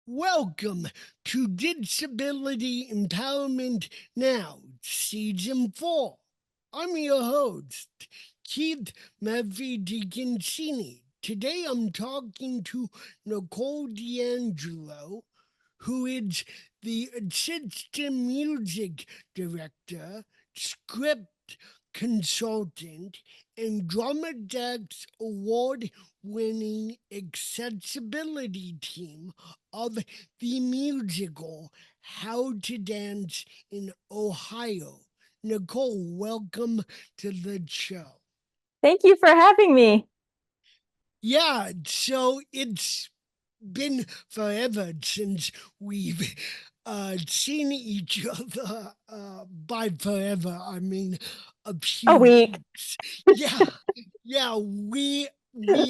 Welcome to Disability Empowerment Now, Season 4. I'm your host, Keith Murphy DiCincini. Today I'm talking to Nicole D'Angelo, who is the assistant music director, script consultant, and Dramadax award winning accessibility team of the musical How to Dance in Ohio. Nicole, welcome to the show. Thank you for having me. Yeah, so it's been forever since we've seen each other. By forever, I mean a A few week. weeks. Yeah, yeah, we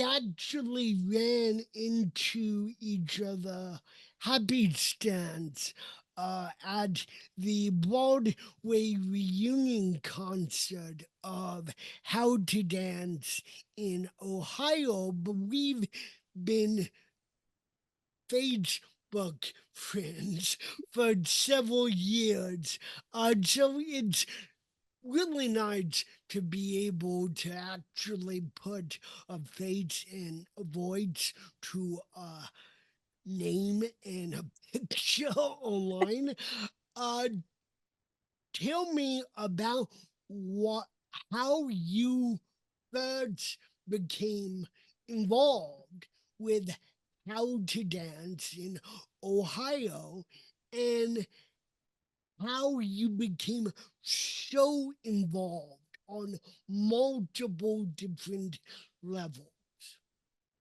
actually ran into each other happy stands at the Broadway reunion concert of How to Dance in Ohio, but we've been Facebook friends for several years. So it's really nice to be able to actually put a face and a voice to a name and a picture online. Uh, Tell me about what how you first became involved with How to Dance in Ohio and how you became so involved on multiple different levels.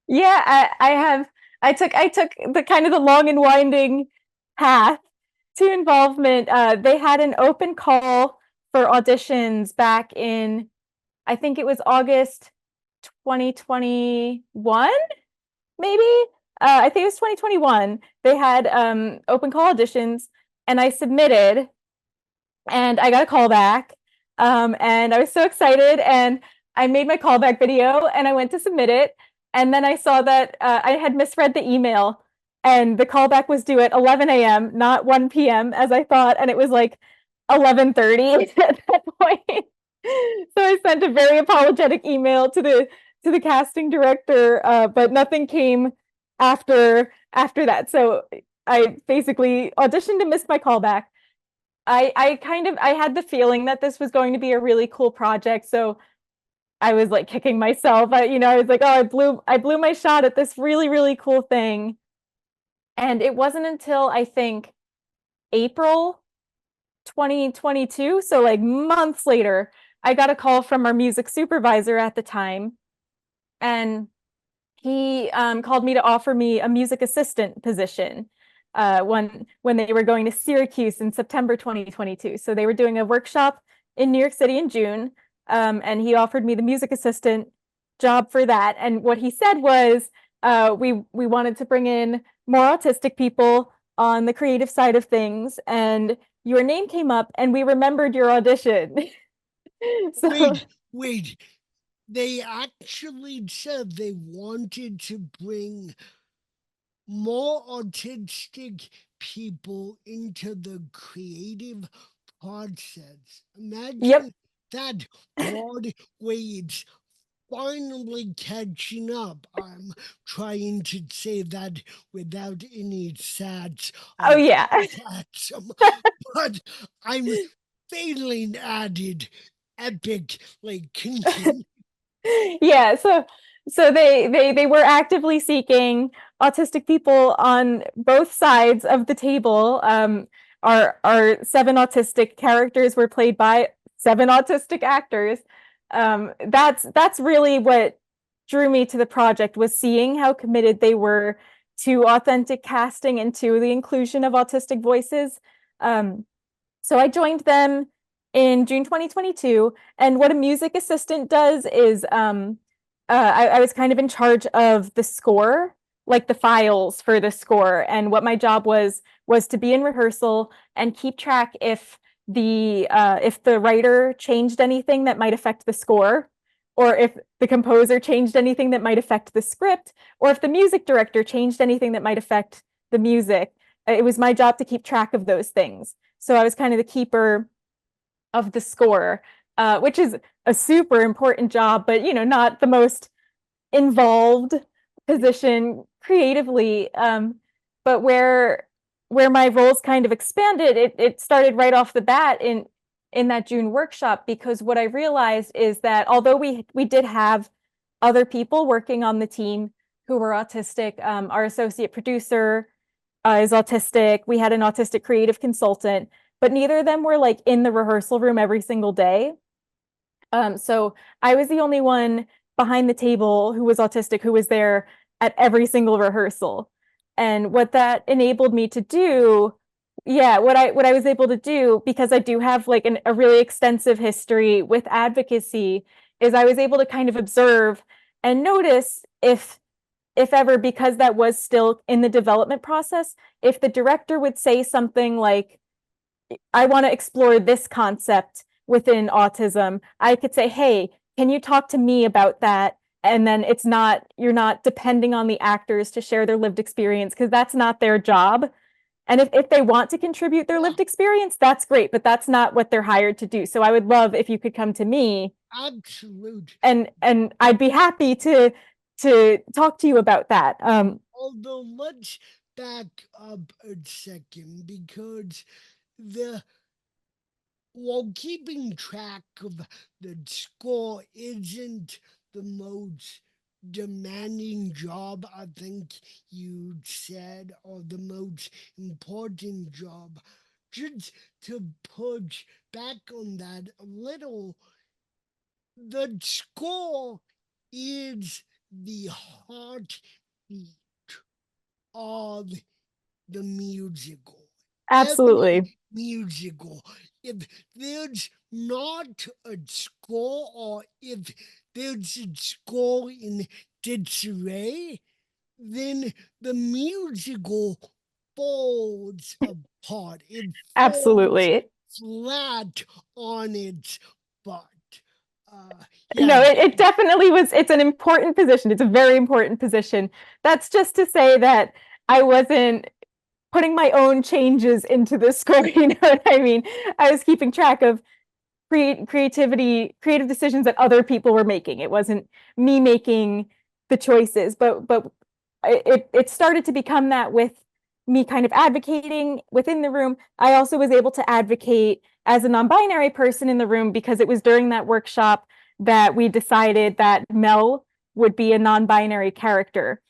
Yeah, I took the kind of the long and winding path to involvement. They had an open call for auditions back in, I think it was August 2021, maybe. I think it was 2021. They had open call auditions, and I submitted, and I got a call back. And I was so excited, and I made my callback video and I went to submit it. And then I saw that I had misread the email, and the callback was due at 11 a.m., not 1 p.m. as I thought. And it was like 11:30 at that point. So I sent a very apologetic email to the casting director, but nothing came after that. So I basically auditioned and missed my callback. I had the feeling that this was going to be a really cool project, so I was like kicking myself. I was like, oh, I blew my shot at this really, really cool thing. And it wasn't until I think April 2022, so like months later, I got a call from our music supervisor at the time, and he called me to offer me a music assistant position when they were going to Syracuse in September 2022. So they were doing a workshop in New York City in June, and he offered me the music assistant job for that. And what he said was, we wanted to bring in more autistic people on the creative side of things, and your name came up, and we remembered your audition. So Wait, they actually said they wanted to bring more autistic people into the creative process. yep. Imagine that Broadway is finally catching up. I'm trying to say that without any sats Oh or yeah. sarcasm, but I'm failing at it epically. Continue. Yeah, so they were actively seeking autistic people on both sides of the table. Our seven autistic characters were played by seven autistic actors. That's really what drew me to the project, was seeing how committed they were to authentic casting and to the inclusion of autistic voices. Um, so I joined them in June 2022. And what a music assistant does is, I was kind of in charge of the score, like the files for the score. And what my job was to be in rehearsal and keep track if the writer changed anything that might affect the score, or if the composer changed anything that might affect the script, or if the music director changed anything that might affect the music. It was my job to keep track of those things. So I was kind of the keeper of the score, which is a super important job, but not the most involved position creatively. But where my roles kind of expanded, it started right off the bat in that June workshop, because what I realized is that although we did have other people working on the team who were autistic, our associate producer is autistic. We had an autistic creative consultant, but neither of them were like in the rehearsal room every single day. So I was the only one behind the table who was autistic, who was there at every single rehearsal. And what that enabled me to do, yeah, what I was able to do, because I do have like a really extensive history with advocacy, is I was able to kind of observe and notice if ever, because that was still in the development process, if the director would say something like, I want to explore this concept within autism, I could say, hey, can you talk to me about that? And then you're not depending on the actors to share their lived experience, because that's not their job. And if they want to contribute their Yeah, lived experience, that's great, but that's not what they're hired to do. So I would love if you could come to me, absolute. and I'd be happy to talk to you about that. Although let's back up a second, because the while keeping track of the score isn't the most demanding job I think you said, or the most important job, just to push back on that a little, the score is the heartbeat of the musical. Every Absolutely. musical. If there's not a score, or if there's a score in disarray, then the musical falls apart. It falls Absolutely. flat on its butt. Yeah, No, it definitely was. It's an important position. It's a very important position. That's just to say that I wasn't putting my own changes into the score. You know what I mean? I was keeping track of creative decisions that other people were making. It wasn't me making the choices, but it started to become that with me kind of advocating within the room. I also was able to advocate as a non-binary person in the room, because it was during that workshop that we decided that Mel would be a non-binary character.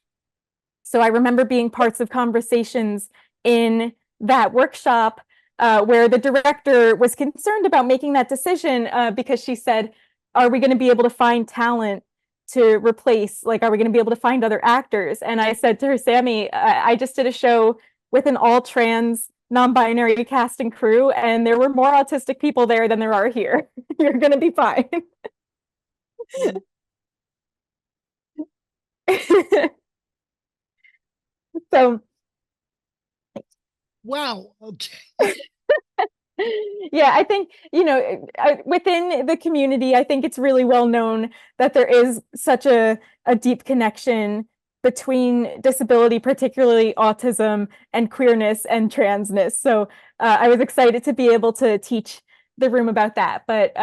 So I remember being parts of conversations in that workshop, where the director was concerned about making that decision, because she said, are we going to be able to find talent to replace? Like, are we going to be able to find other actors? And I said to her, Sammy, I just did a show with an all trans non-binary cast and crew, and there were more autistic people there than there are here. You're going to be fine. So wow, okay. yeah, I think, within the community, I think it's really well known that there is such a deep connection between disability, particularly autism, and queerness and transness. So I was excited to be able to teach the room about that. But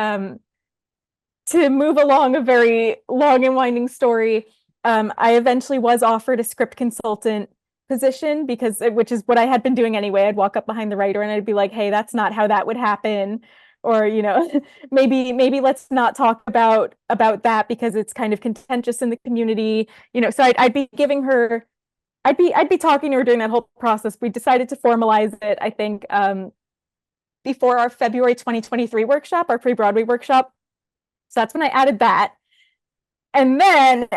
to move along a very long and winding story, I eventually was offered a script consultant position, which is what I had been doing anyway. I'd walk up behind the writer and I'd be like, hey, that's not how that would happen. Or, maybe let's not talk about that because it's kind of contentious in the community. So I'd be giving her, I'd be talking to her during that whole process. We decided to formalize it, I think, before our February 2023 workshop, our pre-Broadway workshop. So that's when I added that. And then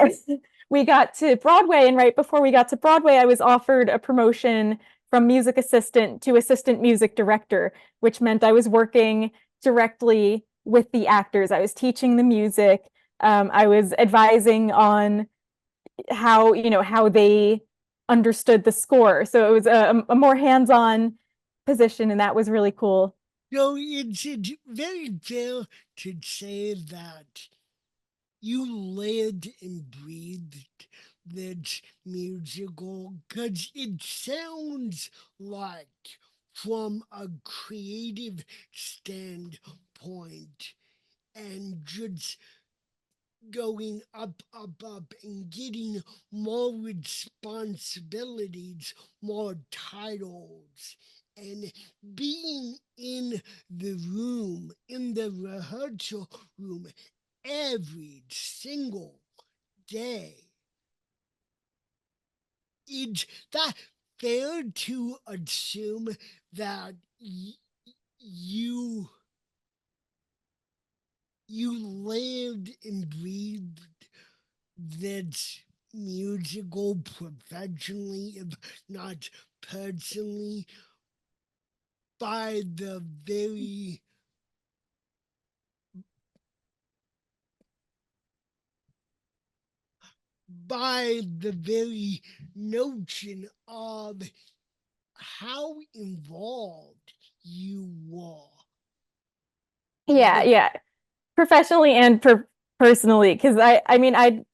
we got to Broadway, and right before we got to Broadway, I was offered a promotion from music assistant to assistant music director, which meant I was working directly with the actors. I was teaching the music. I was advising on how they understood the score. So it was a more hands-on position, and that was really cool. So it's very fair to say that you lived and breathed this musical because it sounds like, from a creative standpoint, and just going up, and getting more responsibilities, more titles, and being in the room, in the rehearsal room every single day. Is that fair to assume that you you lived and breathed this musical professionally, if not personally, by the very notion of how involved you were Yeah, with. yeah, professionally and personally, because I mean, I'd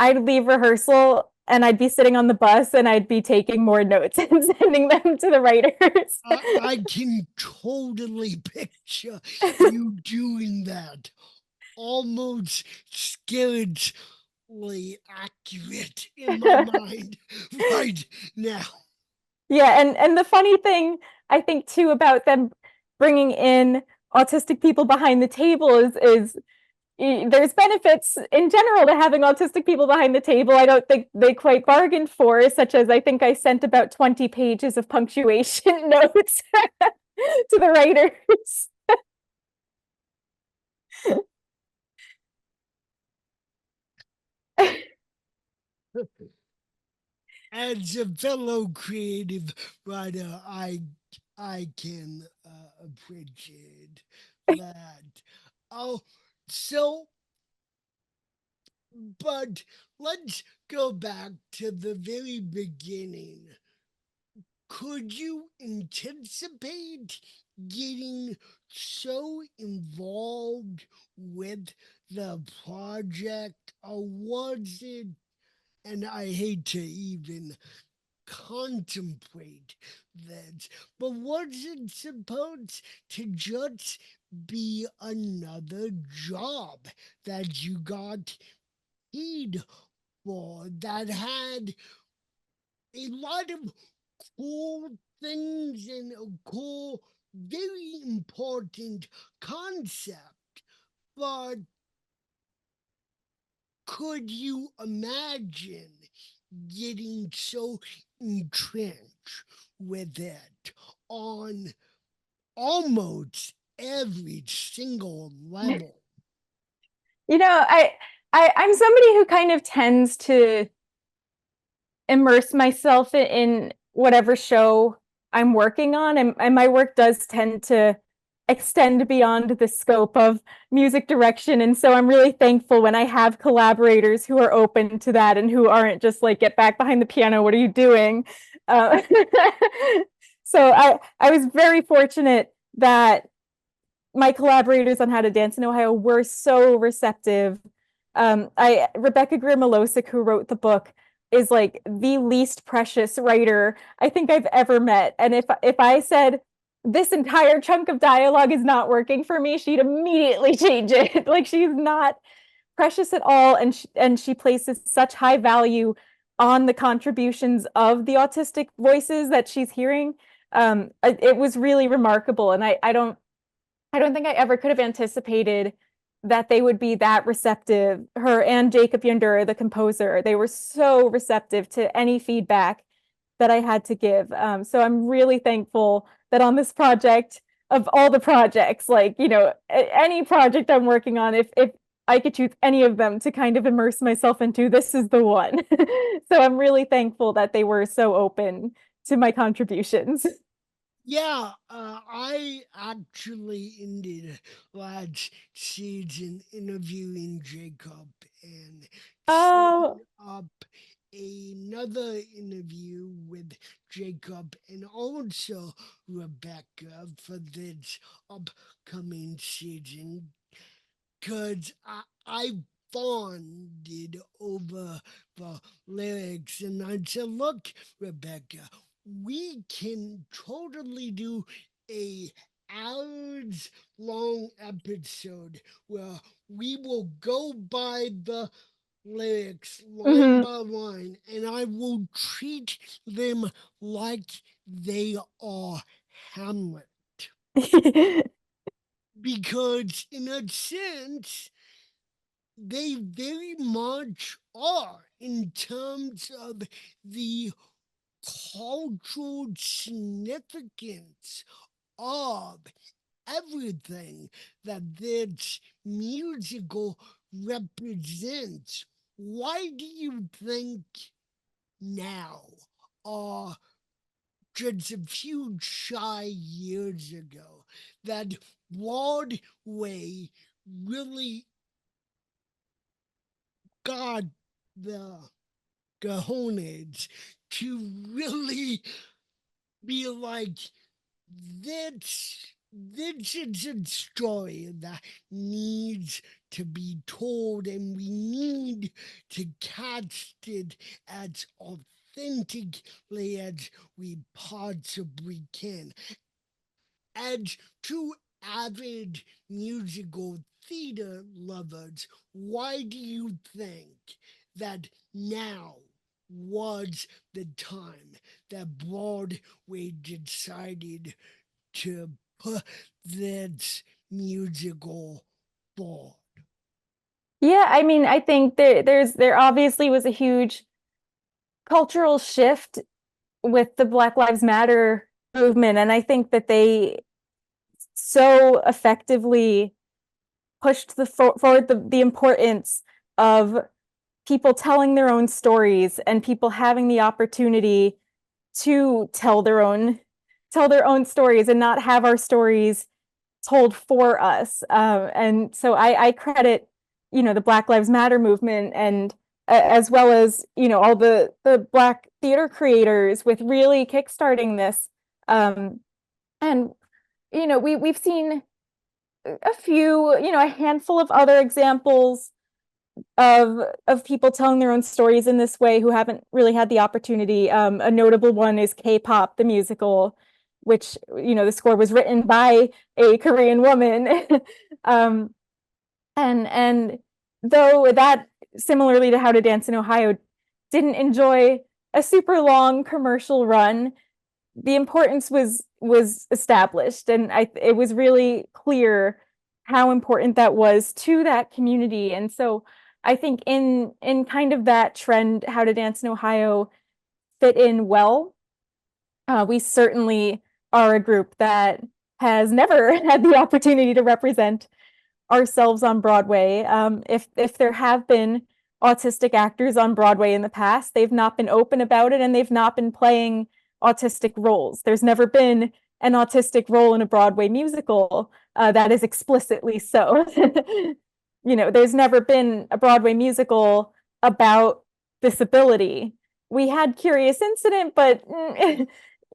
leave rehearsal and I'd be sitting on the bus and I'd be taking more notes and sending them to the writers. I can totally picture you doing that, almost scarily accurate in my mind right now. Yeah, and the funny thing I think too about them bringing in autistic people behind the table is there's benefits in general to having autistic people behind the table. I don't think they quite bargained for, such as I think I sent about 20 pages of punctuation notes to the writers. As a fellow creative writer, I can appreciate that. Oh, so, but let's go back to the very beginning. Could you anticipate getting so involved with the project, or was it, and I hate to even contemplate that, but was it supposed to just be another job that you got paid for, that had a lot of cool things and a cool, very important concept? But could you imagine getting so entrenched with it on almost every single level? You know, I'm somebody who kind of tends to immerse myself in whatever show I'm working on, and my work does tend to extend beyond the scope of music direction. And so I'm really thankful when I have collaborators who are open to that and who aren't just like, get back behind the piano, what are you doing? Uh, so I was very fortunate that my collaborators on How to Dance in Ohio were so receptive. I Rebecca Greer Milosic, who wrote the book, is like the least precious writer I think I've ever met. And if I said this entire chunk of dialogue is not working for me, she'd immediately change it. Like, she's not precious at all, and she places such high value on the contributions of the autistic voices that she's hearing. It was really remarkable, and I don't think I ever could have anticipated that they would be that receptive. Her and Jacob Yandura, the composer, they were so receptive to any feedback that I had to give. So I'm really thankful that on this project, of all the projects, like, you know, any project I'm working on, if I could choose any of them to kind of immerse myself into, this is the one. So I'm really thankful that they were so open to my contributions. Yeah, I actually ended last season interviewing Jacob and Oh, setting up another interview with Jacob and also Rebecca for this upcoming season, because I bonded over the lyrics. And I said, look, Rebecca, we can totally do a hours long episode where we will go by the lyrics line Mhm. by line and I will treat them like they are Hamlet. Because, in a sense, they very much are in terms of the cultural significance of everything that this musical represents. Why do you think now, or just a few shy years ago, that Broadway really got the cojones to really be like, this is a story that needs to be told, and we need to cast it as authentically as we possibly can. As two avid musical theater lovers, why do you think that now was the time that Broadway decided to put this musical forward? Yeah, I mean, I think there obviously was a huge cultural shift with the Black Lives Matter movement, and I think that they so effectively pushed forward the importance of people telling their own stories and people having the opportunity to tell their own stories and not have our stories told for us. And so I credit, the Black Lives Matter movement and as well as, all the Black theater creators with really kickstarting this. And, we've seen a few, a handful of other examples of people telling their own stories in this way who haven't really had the opportunity. A notable one is K-pop, the musical, which the score was written by a Korean woman. um, and though that, similarly to How to Dance in Ohio, didn't enjoy a super long commercial run, the importance was established, and it was really clear how important that was to that community. And so I think in kind of that trend, How to Dance in Ohio fit in well. We certainly are a group that has never had the opportunity to represent ourselves on Broadway. If there have been autistic actors on Broadway in the past, they've not been open about it and they've not been playing autistic roles. There's never been an autistic role in a Broadway musical that is explicitly so. There's never been a Broadway musical about disability. We had Curious Incident, but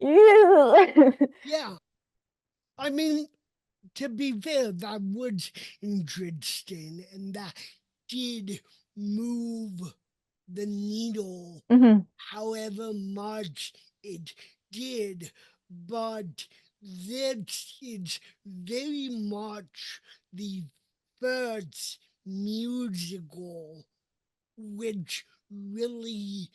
Yeah, I mean, to be fair, that was interesting and that did move the needle Mhm. however much it did. But this is very much the first musical which really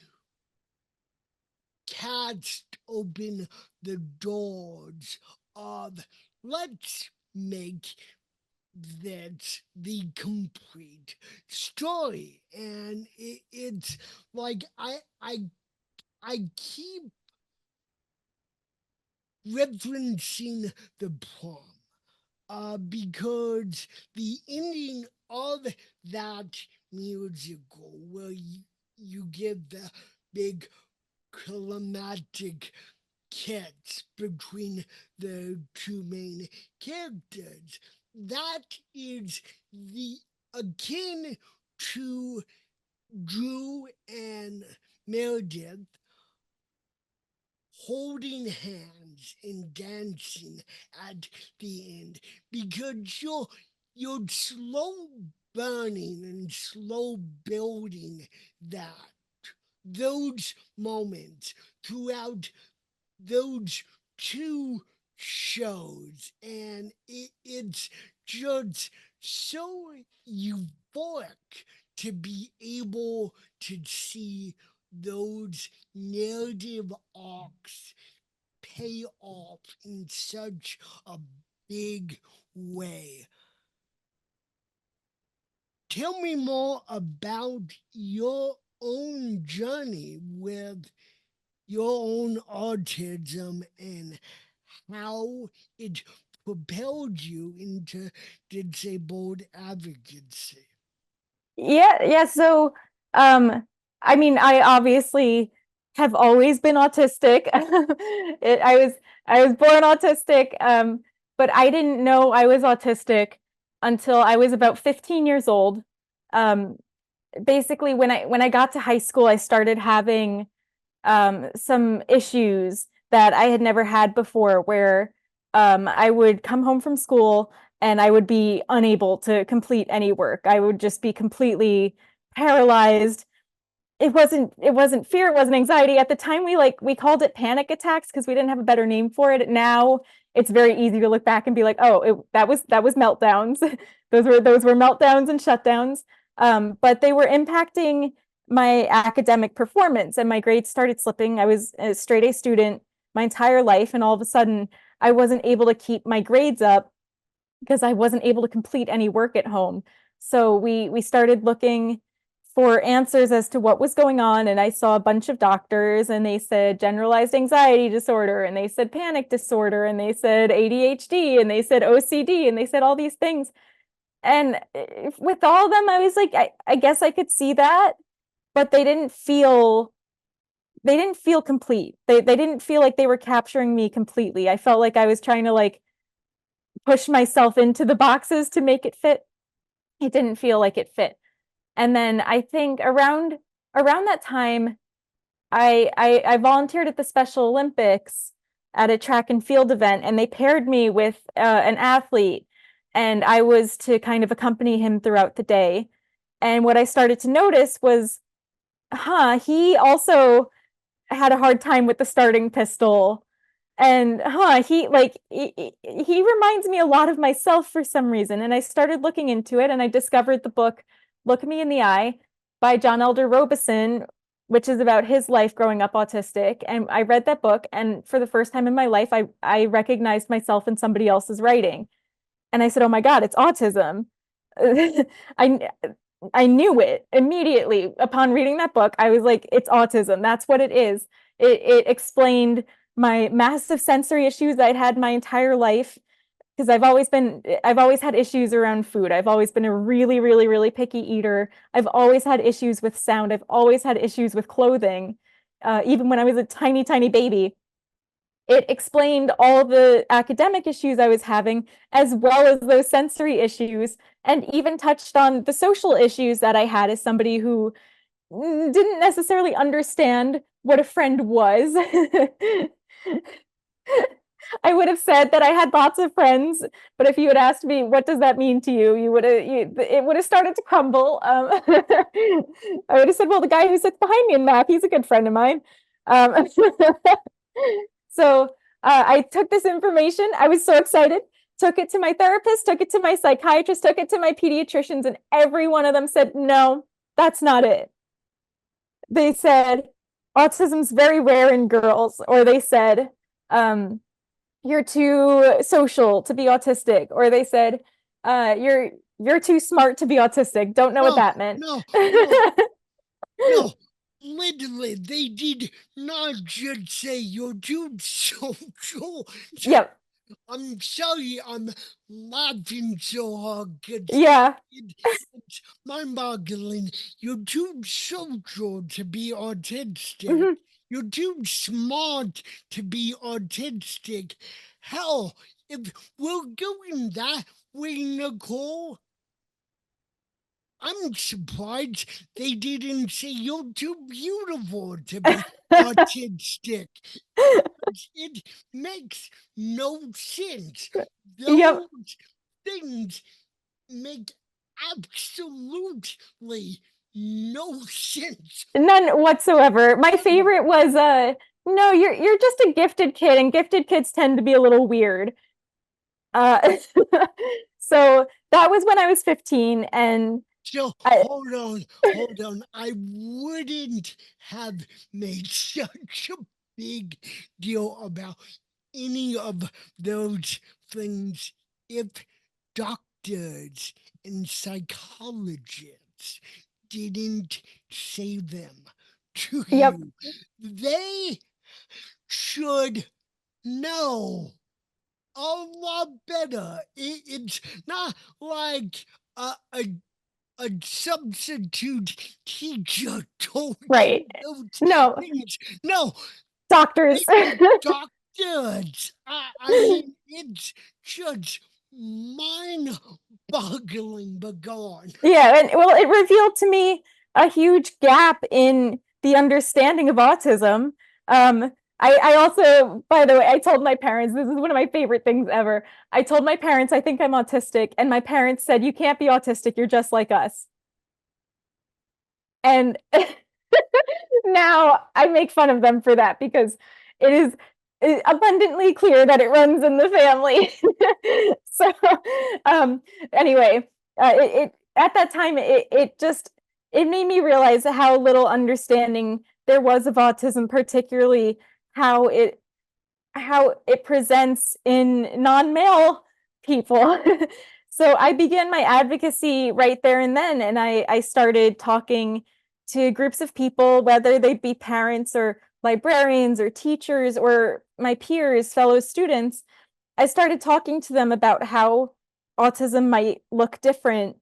cast open the doors of let's make that's the complete story. And it's like I keep referencing the prom because the ending of that musical where you give the big climatic kiss between the two main characters. That is the akin to Drew and Meredith holding hands and dancing at the end because you're slow burning and slow building that. Those moments throughout those two shows, and it's just so euphoric to be able to see those narrative arcs pay off in such a big way. Tell me more about your own journey with your own autism and how it propelled you into disabled advocacy. Yeah. So, um, I mean, I obviously have always been autistic. I was born autistic, but I didn't know I was autistic until I was about 15 years old. Um, Basically, when I got to high school, I started having some issues that I had never had before, where I would come home from school and I would be unable to complete any work. I would just be completely paralyzed. It wasn't fear, it wasn't anxiety. At the time we called it panic attacks because we didn't have a better name for it. Now it's very easy to look back and be like, oh, that was meltdowns. Those were meltdowns and shutdowns. But they were impacting my academic performance, and my grades started slipping. I was a straight A student my entire life, and all of a sudden I wasn't able to keep my grades up because I wasn't able to complete any work at home. So we started looking for answers as to what was going on, and I saw a bunch of doctors, and they said generalized anxiety disorder, and they said panic disorder, and they said ADHD, and they said OCD, and they said all these things. And with all of them, I was like, I guess I could see that, but they didn't feel complete. They didn't feel like they were capturing me completely. I felt like I was trying to like push myself into the boxes to make it fit. It didn't feel like it fit. And then I think around that time, I volunteered at the Special Olympics at a track and field event, and they paired me with an athlete, and I was to kind of accompany him throughout the day. And what I started to notice was, he also had a hard time with the starting pistol. And he reminds me a lot of myself for some reason. And I started looking into it, and I discovered the book Look Me in the Eye by John Elder Robison, which is about his life growing up autistic. And I read that book, and for the first time in my life, I recognized myself in somebody else's writing. And I said, oh my God, it's autism. I I knew it immediately upon reading that book. I was like, it's autism. That's what it is. It explained my massive sensory issues I'd had my entire life, because I've always had issues around food. I've always been a really, really, really picky eater. I've always had issues with sound. I've always had issues with clothing, even when I was a tiny, tiny baby. It explained all the academic issues I was having, as well as those sensory issues, and even touched on the social issues that I had as somebody who didn't necessarily understand what a friend was. I would have said that I had lots of friends, but if you had asked me, what does that mean to you? It would have started to crumble. I would have said, well, the guy who sits behind me in math, he's a good friend of mine. Um, so I took this information. I was so excited. Took it to my therapist, took it to my psychiatrist, took it to my pediatricians, and every one of them said, no, that's not it. They said, autism's very rare in girls, or they said, you're too social to be autistic, or they said, you're too smart to be autistic. Don't know what No, that meant. no, no, no. Literally, they did not just say you're too social. Yep. I'm sorry I'm laughing so hard because Yeah. it's mind boggling. You're too social to be autistic. Mhm. You're too smart to be autistic. Hell, if we're going that way, Nicole, I'm surprised they didn't say you're too beautiful to be autistic. It makes no sense. Yep. Those things make. absolutely no sense None whatsoever. My whatsoever. favorite was no, you're just a gifted kid, and gifted kids tend to be a little weird. Uh so that was when I was 15, and So I hold on. I wouldn't have made such a big deal about any of those things if doctors and psychologists didn't say them to yep, you. They should know a lot better. It's not like a substitute teacher told you right. those No, things. No, doctors. they were doctors. I mean, it's just mind boggling, but go on. Yeah, and well, it revealed to me a huge gap in the understanding of autism. I also, by the way, I told my parents, this is one of my favorite things ever. I told my parents I think I'm autistic, and my parents said, "You can't be autistic, you're just like us." And now I make fun of them for that because it is abundantly clear that it runs in the family. So, um, anyway, it at that time it just it made me realize how little understanding there was of autism, particularly how it presents in non-male people. So I began my advocacy right there and then, and I started talking to groups of people, whether they be parents or librarians or teachers or my peers, fellow students. I started talking to them about how autism might look different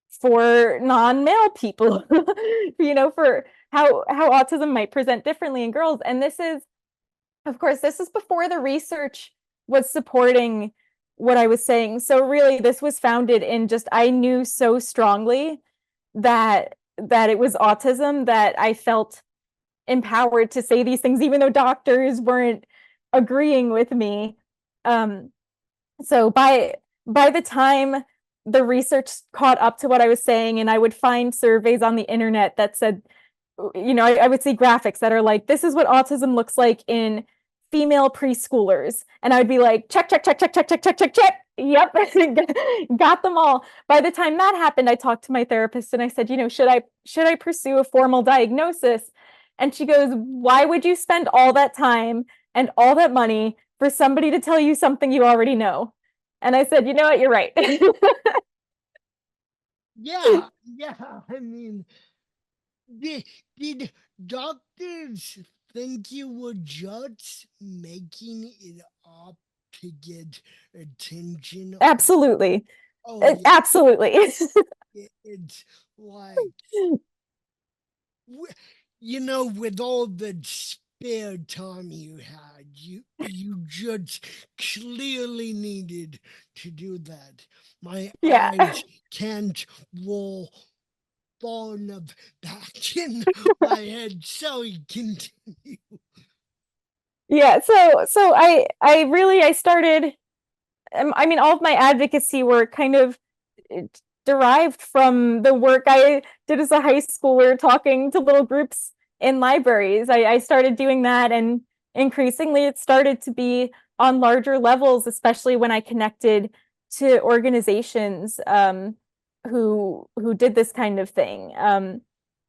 for non-male people, for how autism might present differently in girls. And this is, of course, this is before the research was supporting what I was saying. So really, this was founded in just I knew so strongly that it was autism that I felt empowered to say these things, even though doctors weren't agreeing with me. Um, so by the time the research caught up to what I was saying, and I would find surveys on the internet that said, I would see graphics that are like, this is what autism looks like in female preschoolers. And I would be like, check, check, check, check, check, check, check, check, check. Yep. Got them all. By the time that happened, I talked to my therapist and I said, should I pursue a formal diagnosis? And she goes, why would you spend all that time and all that money for somebody to tell you something you already know? And I said, you know what, you're right. Yeah. I mean, did doctors think you were just making it up to get attention? Absolutely. Oh yeah, Absolutely. it's like with all the spare time you had, you just clearly needed to do that. My Yeah. eyes can't roll far enough back in my head, so you continue. Yeah, so I really I started I mean, all of my advocacy work kind of derived from the work I did as a high schooler, talking to little groups in libraries. I started doing that, and increasingly it started to be on larger levels, especially when I connected to organizations who did this kind of thing.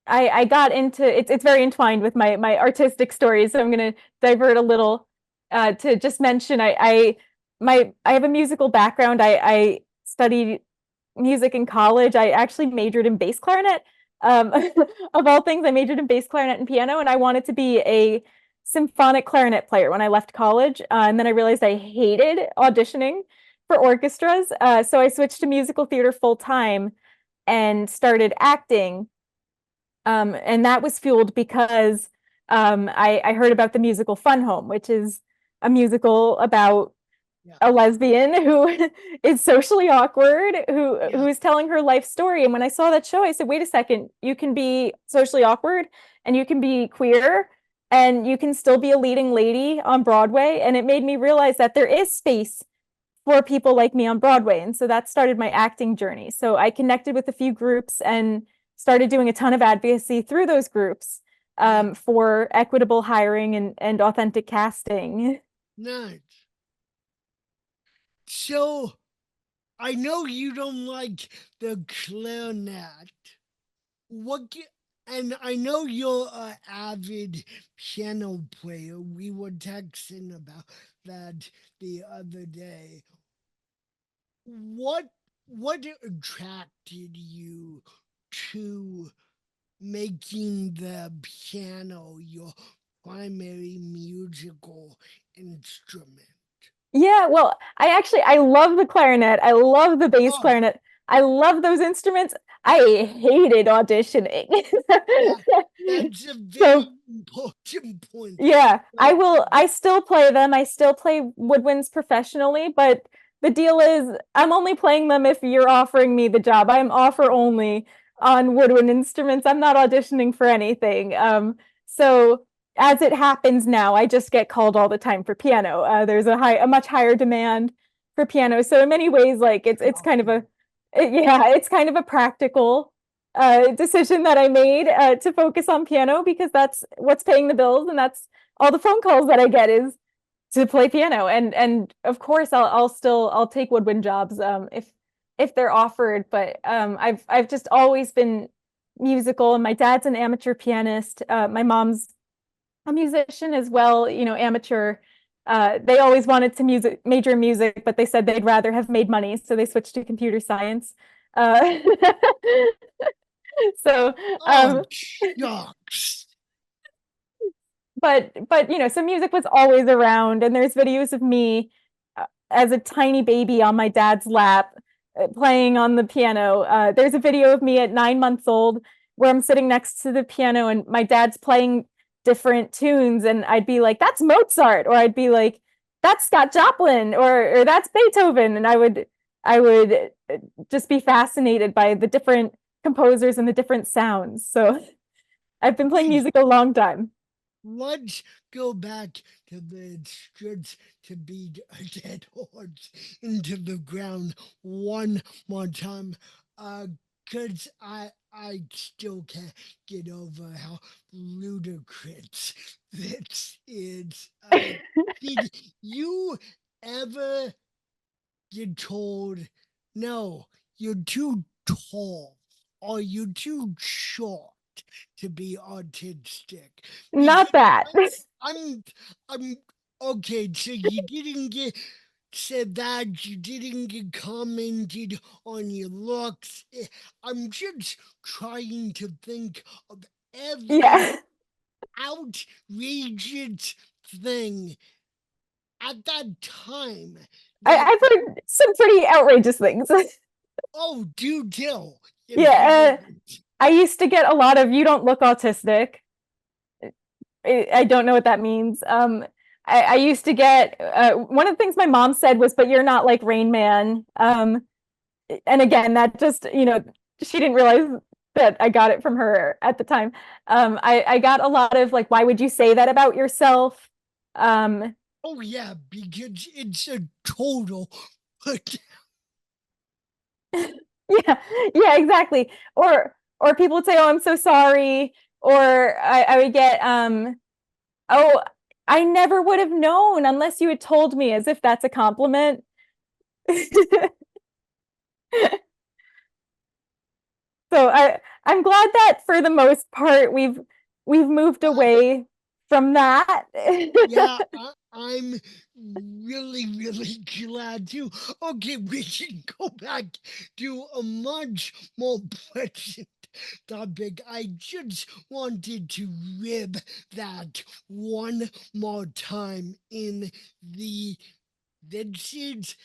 I got into it's very entwined with my artistic stories, so I'm going to divert a little to just mention I have a musical background. I studied music in college. I actually majored in bass clarinet. Of all things, I majored in bass clarinet and piano, and I wanted to be a symphonic clarinet player when I left college. And then I realized I hated auditioning for orchestras, so I switched to musical theater full time and started acting. And that was fueled because I heard about the musical Fun Home, which is a musical about Yeah, a lesbian who is socially awkward, who yeah, is telling her life story. And when I saw that show, I said, wait a second, you can be socially awkward and you can be queer and you can still be a leading lady on Broadway. And it made me realize that there is space for people like me on Broadway. And so that started my acting journey. So I connected with a few groups and started doing a ton of advocacy through those groups Yeah, for equitable hiring and authentic casting. nice. So I know you don't like the clarinet. And I know you're an avid piano player. We were texting about that the other day. What what attracted you to making the piano your primary musical instrument? Yeah, well, I love the clarinet. I love the bass Oh, clarinet. I love those instruments. I hated auditioning. that that's a So very important point. yeah, Like, I still play them. I still play woodwinds professionally, but the deal is I'm only playing them if you're offering me the job. I'm offer only on woodwind instruments. I'm not auditioning for anything. So as it happens now, I just get called all the time for piano. There's a much higher demand for piano. So in many ways, like it's kind of yeah, it's kind of a practical decision that I made to focus on piano because that's what's paying the bills and that's all the phone calls that I get is to play piano. And of course I'll take woodwind jobs if they're offered. But I've just always been musical, and my dad's an amateur pianist. My mom's a musician as well, you know, amateur. They always wanted to major in music, but they said they'd rather have made money, so they switched to computer science. Uh, so oh, um, shucks. but you know, so music was always around, and there's videos of me as a tiny baby on my dad's lap playing on the piano. There's a video of me at 9 months old where I'm sitting next to the piano and my dad's playing different tunes, and I'd be like, "That's Mozart," or I'd be like, "That's Scott Joplin," or "That's Beethoven," and I would just be fascinated by the different composers and the different sounds. So I've been playing Wait, music a long time. let's go back to the strips to beat a dead horse into the ground one more time. Cause I still can't get over how ludicrous this is. Did you ever get told, no, you're too tall or you're too short to be autistic? Not Because that. I'm I'm okay, so you didn't get said that, you didn't get commented on your looks. I'm just trying to think of every Yeah. outrageous thing at that time that, I've heard some pretty outrageous things. oh, do tell if you Yeah, want. I used to get a lot of "you don't look autistic." I don't know what that means. I used to get one of the things my mom said was, "But you're not like Rain Man." And again, that just, you know, she didn't realize that I got it from her at the time. I got a lot of like, "Why would you say that about yourself?" Um, Oh yeah, because it's a total put. yeah, yeah, exactly. Or people would say, "Oh, I'm so sorry," or I would get "Oh, I never would have known unless you had told me," as if that's a compliment. So I'm glad that for the most part we've moved away from that. Yeah, I'm really, really glad too. Okay, we can go back to a much more pleasant topic. I just wanted to rib that one more time in the this is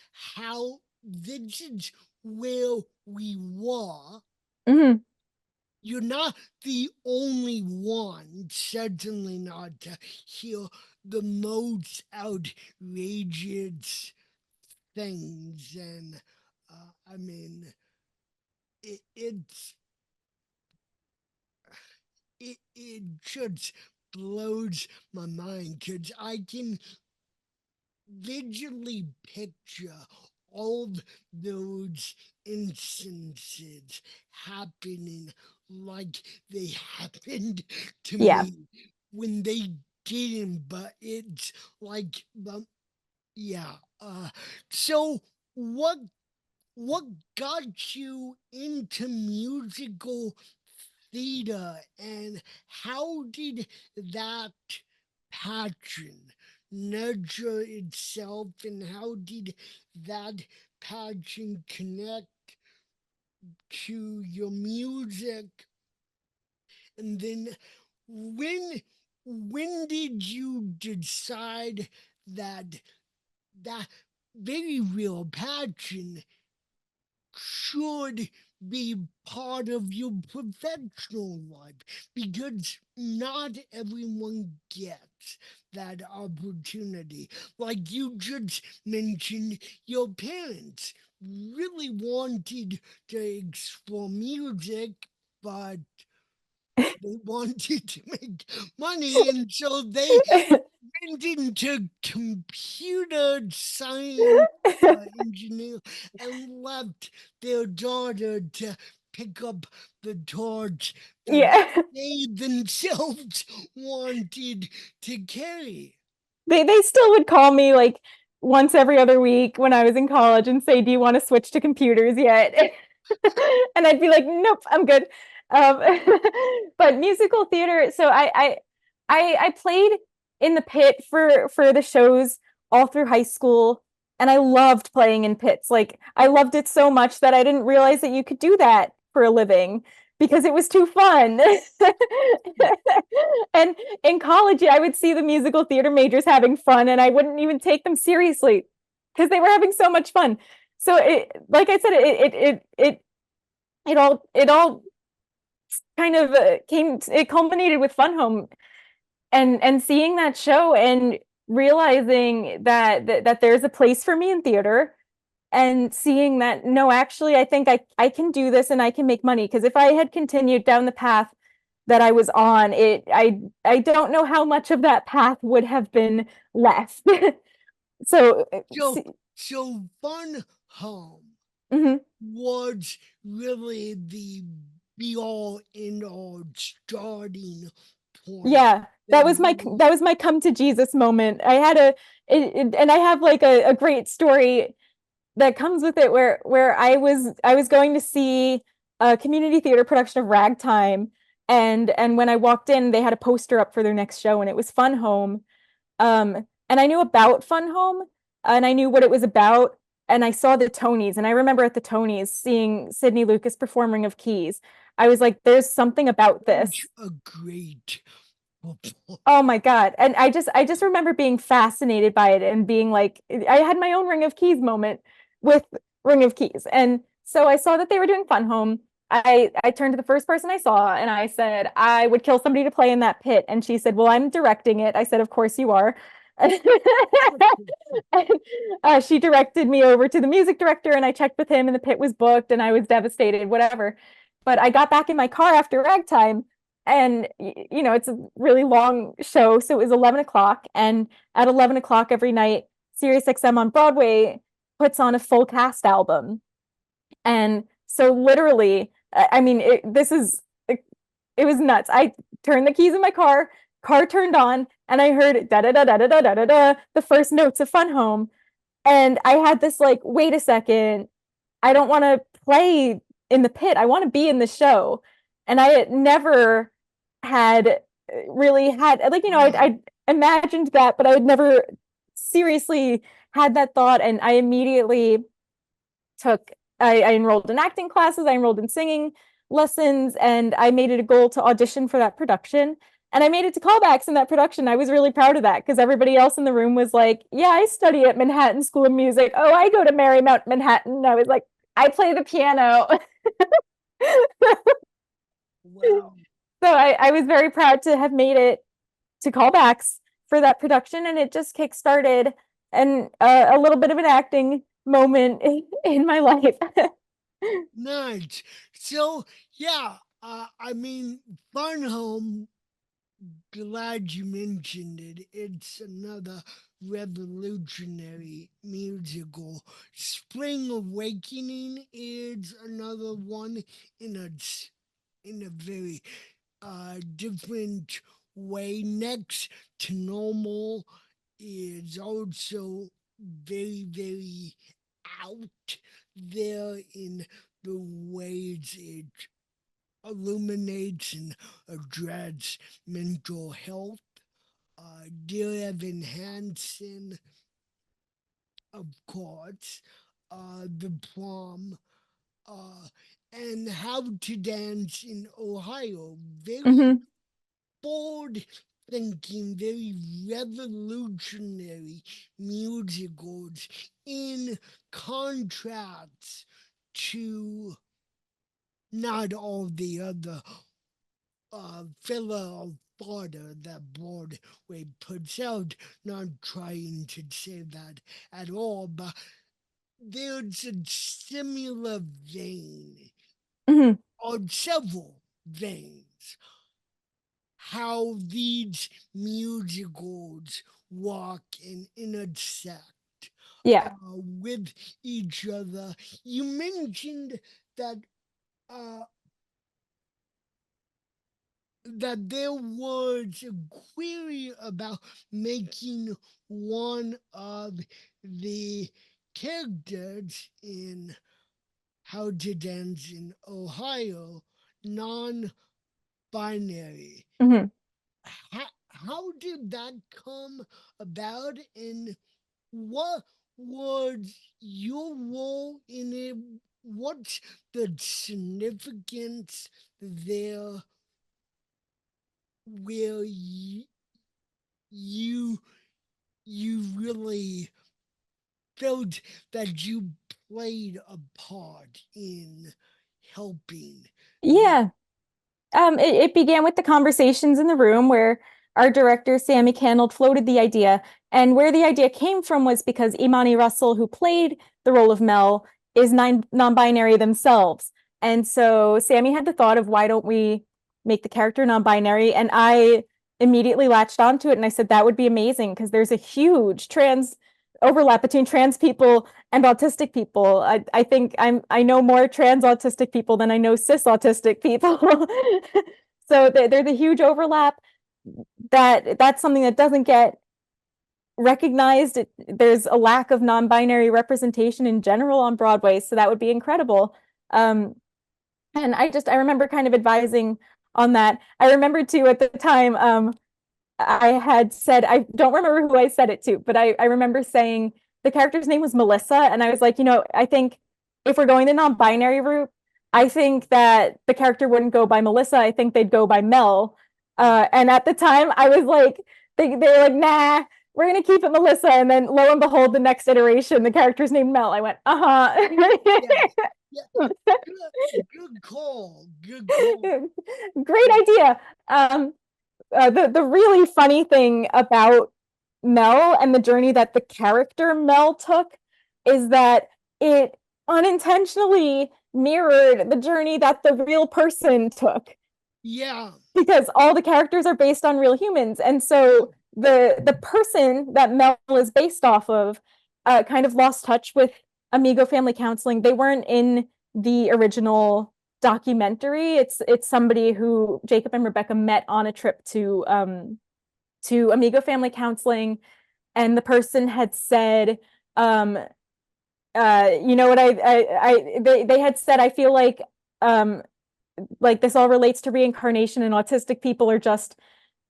this is where we were. Mhm. You're not the only one, certainly not, to hear the most outrageous things. And I mean, it's it just blows my mind because I can visually picture all of those instances happening like they happened to Yeah. me when they didn't, but it's like, yeah. So what what got you into musical theater, and how did that passion nurture itself, and how did that passion connect to your music? And then when when did you decide that that very real passion should be part of your professional life, because not everyone gets that opportunity. Like you just mentioned, your parents really wanted to explore music, but they wanted to make money, and so they went into computer science engineer and left their daughter to pick up the torch that Yeah. they themselves wanted to carry. They still would call me like once every other week when I was in college and say, "Do you want to switch to computers yet?" And I'd be like, "Nope, I'm good." Um, but musical theater. So I played in the pit for the shows all through high school, and I loved playing in pits. Like I loved it so much that I didn't realize that you could do that for a living because it was too fun. And in college, I would see the musical theater majors having fun, and I wouldn't even take them seriously because they were having so much fun. So like I said, it all kind of it culminated with Fun Home and seeing that show and realizing that there's a place for me in theater and seeing that no, actually, I think I can do this and I can make money. Because if I had continued down the path that I was on, I don't know how much of that path would have been left. So So, so Fun Home mhm. was really the be all end all starting point Yeah, for you. that was my come to Jesus moment. I had and I have like a great story that comes with it where I was going to see a community theater production of Ragtime, and when I walked in they had a poster up for their next show and it was Fun Home. And I knew about Fun Home and I knew what it was about, and I saw the Tonys, and I remember at the Tonys seeing Sydney Lucas performing of Keys. I was like, there's something about Such this. a great football. Oh my God. And I just remember being fascinated by it and being like, I had my own Ring of Keys moment with Ring of Keys. And so I saw that they were doing Fun Home. I turned to the first person I saw and I said, I would kill somebody to play in that pit. And she said, well, I'm directing it. I said, of course you are. And, she directed me over to the music director and I checked with him and the pit was booked and I was devastated, whatever. But I got back in my car after ragtime and it's a really long show, so it was 11 o'clock, and at 11 o'clock every night Sirius XM on Broadway puts on a full cast album. And so literally, I mean, it was nuts. I turned the keys in my car turned on, and I heard da da da da da da da da, the first notes of Fun Home, and I had this like, wait a second, I don't want to play in the pit. I want to be in the show. And I had never had really had like, Wow. I imagined that, but I had never seriously had that thought. And I immediately took I enrolled in acting classes, I enrolled in singing lessons, and I made it a goal to audition for that production. And I made it to callbacks in that production. I was really proud of that because everybody else in the room was like, yeah, I study at Manhattan School of Music. Oh, I go to Marymount Manhattan. And I was like, I play the piano. Wow. So I was very proud to have made it to callbacks for that production. And it just kickstarted and a little bit of an acting moment in my life. Nice. So, yeah, I mean, Fun Home glad you mentioned it. It's another revolutionary musical. Spring Awakening is another one in a very different way. Next to Normal is also very out there in the ways it illuminates and address mental health. Dear Evan Hansen, of course, The Prom, uh, and How to Dance in Ohio. Very Hmm. forward thinking, very revolutionary musicals in contrast to not all the other filler of fodder that Broadway puts out. Not trying to say that at all, but there's a similar vein, Hmm. or several veins, how these musicals walk and intersect Yeah. with each other. You mentioned that uh, there was a query about making one of the characters in How to Dance in Ohio non binary. Hmm. How did that come about, and what was your role in it? What's the significance there where you really felt that you played a part in helping the Yeah. It began with the conversations in the room where our director, Sammy Canold, floated the idea. And where the idea came from was because Imani Russell, who played the role of Mel, is non-binary themselves. And so Sammy had the thought of why don't we make the character non-binary? And I immediately latched onto it and I said that would be amazing because there's a huge trans overlap between trans people and autistic people. I think I know more trans autistic people than I know cis autistic people. So there's a huge overlap that's something that doesn't get recognized. There's a lack of non-binary representation in general on Broadway, so that would be incredible. Um, and I remember kind of advising on that. I remember too at the time, I had said, I don't remember who I said it to, but I remember saying the character's name was Melissa. And I was like, I think if we're going the non-binary route, I think that the character wouldn't go by Melissa. I think they'd go by Mel. And at the time, I was like, they were like, nah, we're going to keep it Melissa. And then lo and behold, the next iteration, the character's named Mel. I went, yeah, uh-huh. yeah. Good call. Good call. Great idea. The really funny thing about Mel and the journey that the character Mel took is that it unintentionally mirrored the journey that the real person took Yeah, because all the characters are based on real humans. And so the person that Mel is based off of kind of lost touch with Amigo Family Counseling. They weren't in the original documentary. It's somebody who Jacob and Rebecca met on a trip to Amigo Family Counseling, and the person had said, you know what they had said, I feel like this all relates to reincarnation, and autistic people are just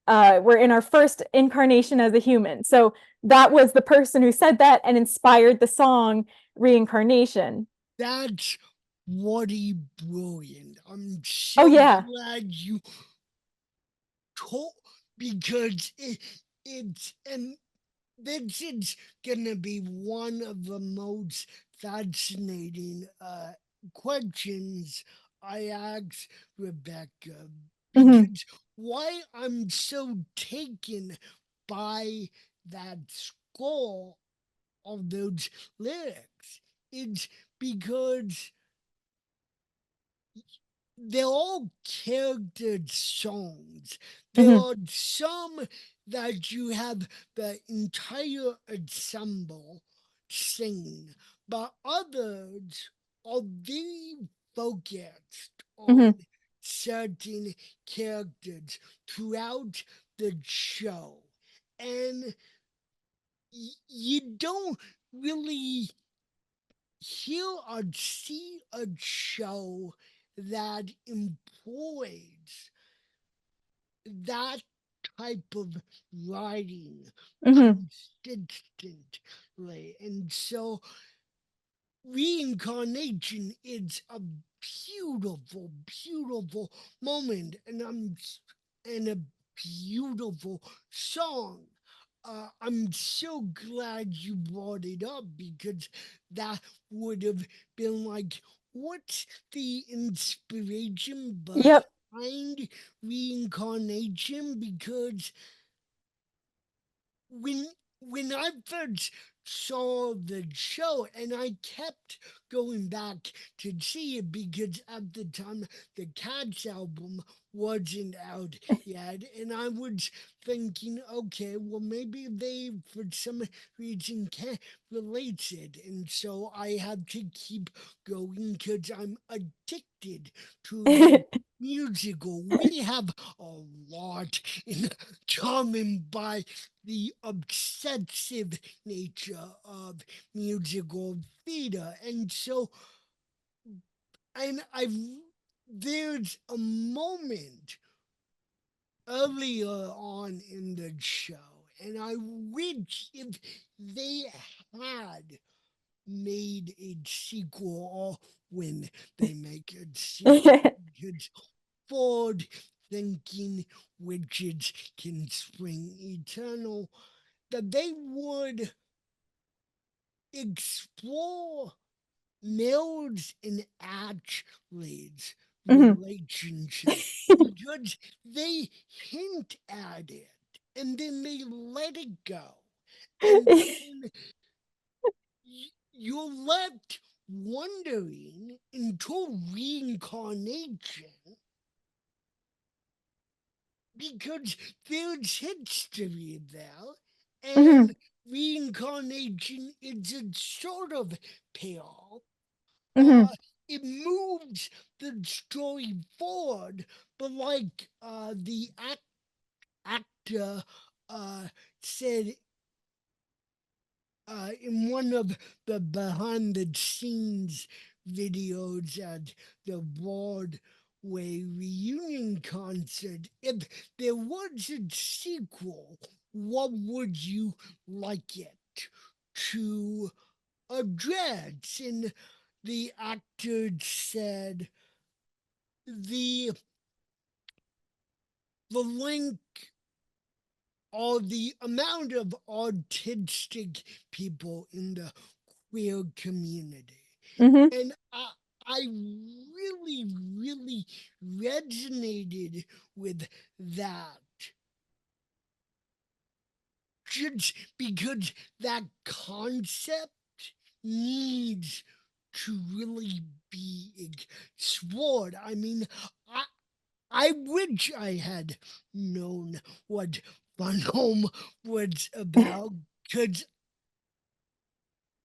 we're in our first incarnation as a human. So that was the person who said that and inspired the song Reincarnation. that's bloody brilliant. I'm Oh so yeah. glad you told, because it's and this is gonna be one of the most fascinating questions I ask Rebecca, Mm-hmm. because why I'm so taken by that score of those lyrics is because they're all charactered songs. There Hmm. are some that you have the entire ensemble singing, but others are very focused Hmm. on certain characters throughout the show. And you don't really hear or see a show that employs that type of writing Hmm. consistently. And so reincarnation is a beautiful, beautiful moment, and a beautiful song. I'm so glad you brought it up because that would have been like, what's the inspiration Yep. behind reincarnation? Because when when I first saw the show, and I kept going back to see it because at the time the Cats album wasn't out yet, and I was thinking, okay, well maybe they for some reason can't relate it, and so I had to keep going because I'm addicted to the musical. We have a lot in common by the obsessive nature of musical theater. And so, and I've, there's a moment earlier on in the show, and I wish if they had made a sequel, or when they make a sequel, because forward thinking witches can spring eternal, that they would explore Mills and Ashley's Hmm. relationship because they hint at it and then they let it go. And then you're left wondering until reincarnation because there's history there, Hmm. and reincarnation is a sort of payoff. Hmm. It moves the story forward, but like the actor uh, said in one of the behind the scenes videos at the Broadway reunion concert, if there was a sequel, what would you like it to address? And the actor said the the link or the amount of autistic people in the queer community. Hmm. And I really, really resonated with that just because that concept needs to really be explored. I mean, I, I wish I had known what Fun Home was about because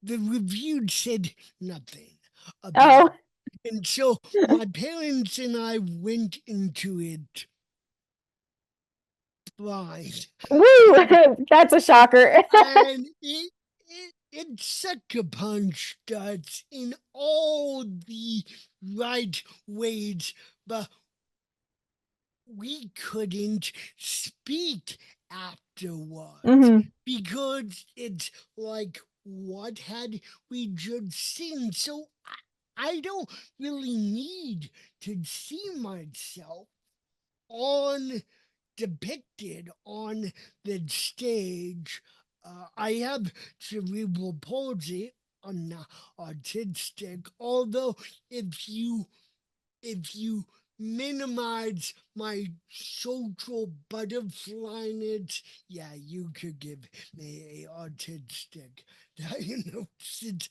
the review said nothing about Oh, it. And so my parents and I went into it blind. woo! And, That's a shocker. and it sucker punched us in all the right ways, but we couldn't speak afterwards Hmm. because it's like, what had we just seen? So I don't really need to see myself on depicted on the stage. I have cerebral palsy. I'm not autistic. Although, if you minimize my social butterflyness, yeah, you could give me a autistic diagnosis,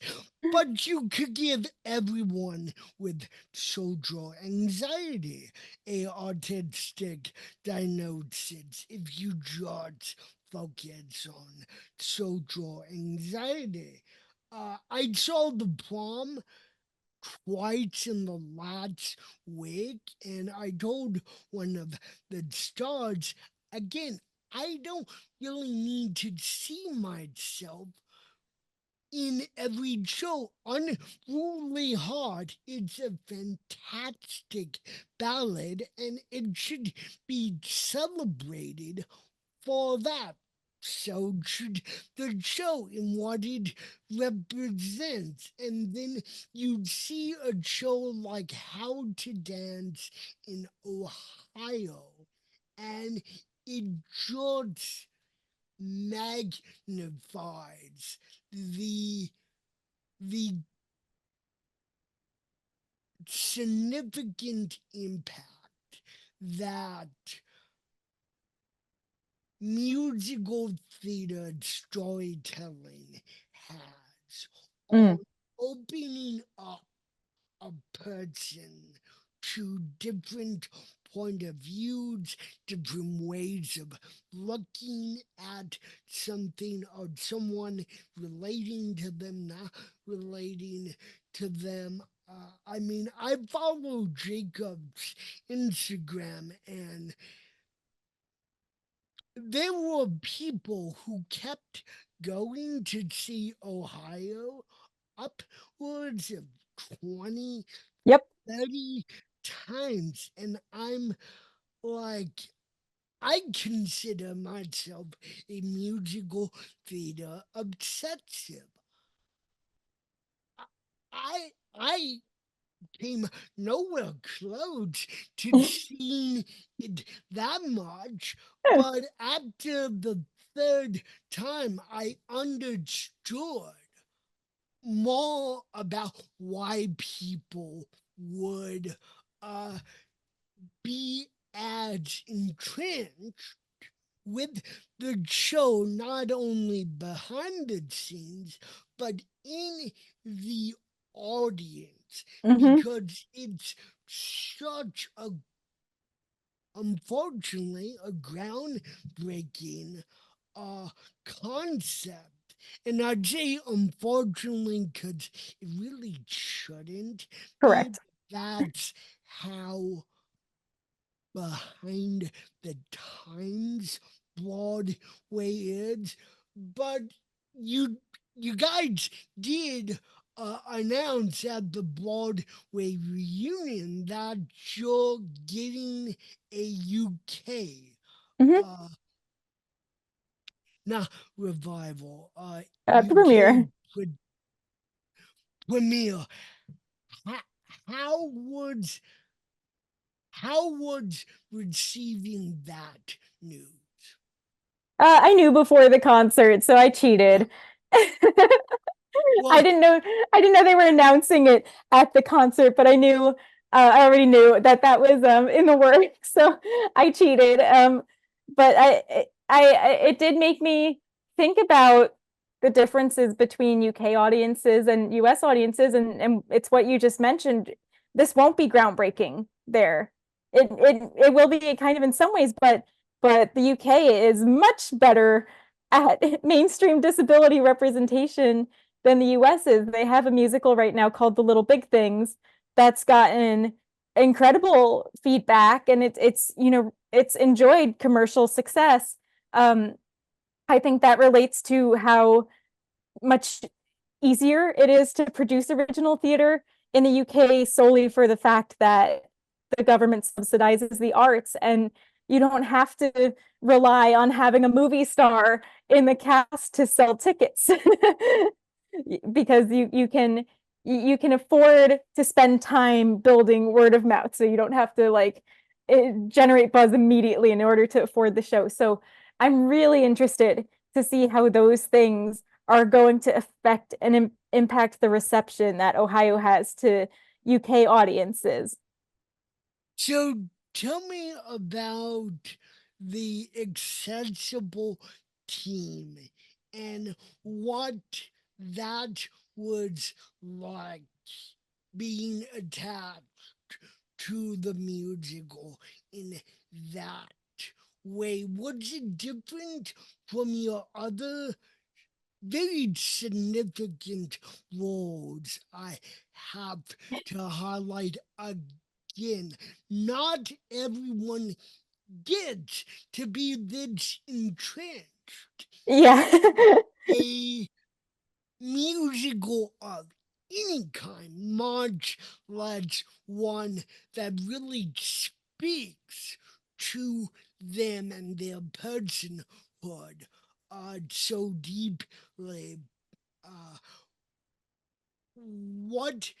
but you could give everyone with social anxiety a autistic diagnosis if you just focus on social anxiety. I saw the prom twice in the last week, and I told one of the stars, again, I don't really need to see myself in every show. Unruly Heart is a fantastic ballad, and it should be celebrated for that. So should the show in what it represents. And then you see a show like How to Dance in Ohio, and it just magnifies the the significant impact that musical theater storytelling has Mm, on opening up a person to different point of views, different ways of looking at something or someone, relating to them, not relating to them. I mean, I follow Jacob's Instagram, and there were people who kept going to see Ohio upwards of 20, yep. 30 times. And I'm like, I consider myself a musical theater obsessive. I came nowhere close to seeing it that much, but after the third time, I understood more about why people would uh, be as entrenched with the show, not only behind the scenes, but in the audience, Hmm. because it's such a, unfortunately, a groundbreaking concept. And I'd say unfortunately because it really shouldn't be. Correct. That's how behind the times Broadway is. But you you guys did announce at the Broadway reunion that you're getting a UK Hmm. uh, not revival, The UK premiere. premiere. How, how was how was receiving that news? I knew before the concert, so I cheated. I Well, didn't know I didn't know they were announcing it at the concert, but I already knew that that was in the works, so I cheated. But it did make me think about the differences between UK audiences and US audiences, and it's what you just mentioned. This won't be groundbreaking there. It will be kind of in some ways, but the UK is much better at mainstream disability representation than the US is. They have a musical right now called The Little Big Things that's gotten incredible feedback, and it's enjoyed commercial success. Um, I think that relates to how much easier it is to produce original theater in the UK solely for the fact that the government subsidizes the arts, and you don't have to rely on having a movie star in the cast to sell tickets because you can afford to spend time building word of mouth, so you don't have to generate buzz immediately in order to afford the show. So I'm really interested to see how those things are going to affect and impact the reception that Ohio has to UK audiences. So tell me about the accessible team and what that was like being attached to the musical in that way. Was it different from your other very significant roles I have to highlight again? Not everyone gets to be this entrenched Yeah. in a musical of any kind, much less one that really speaks to them and their personhood so deeply. Uh, what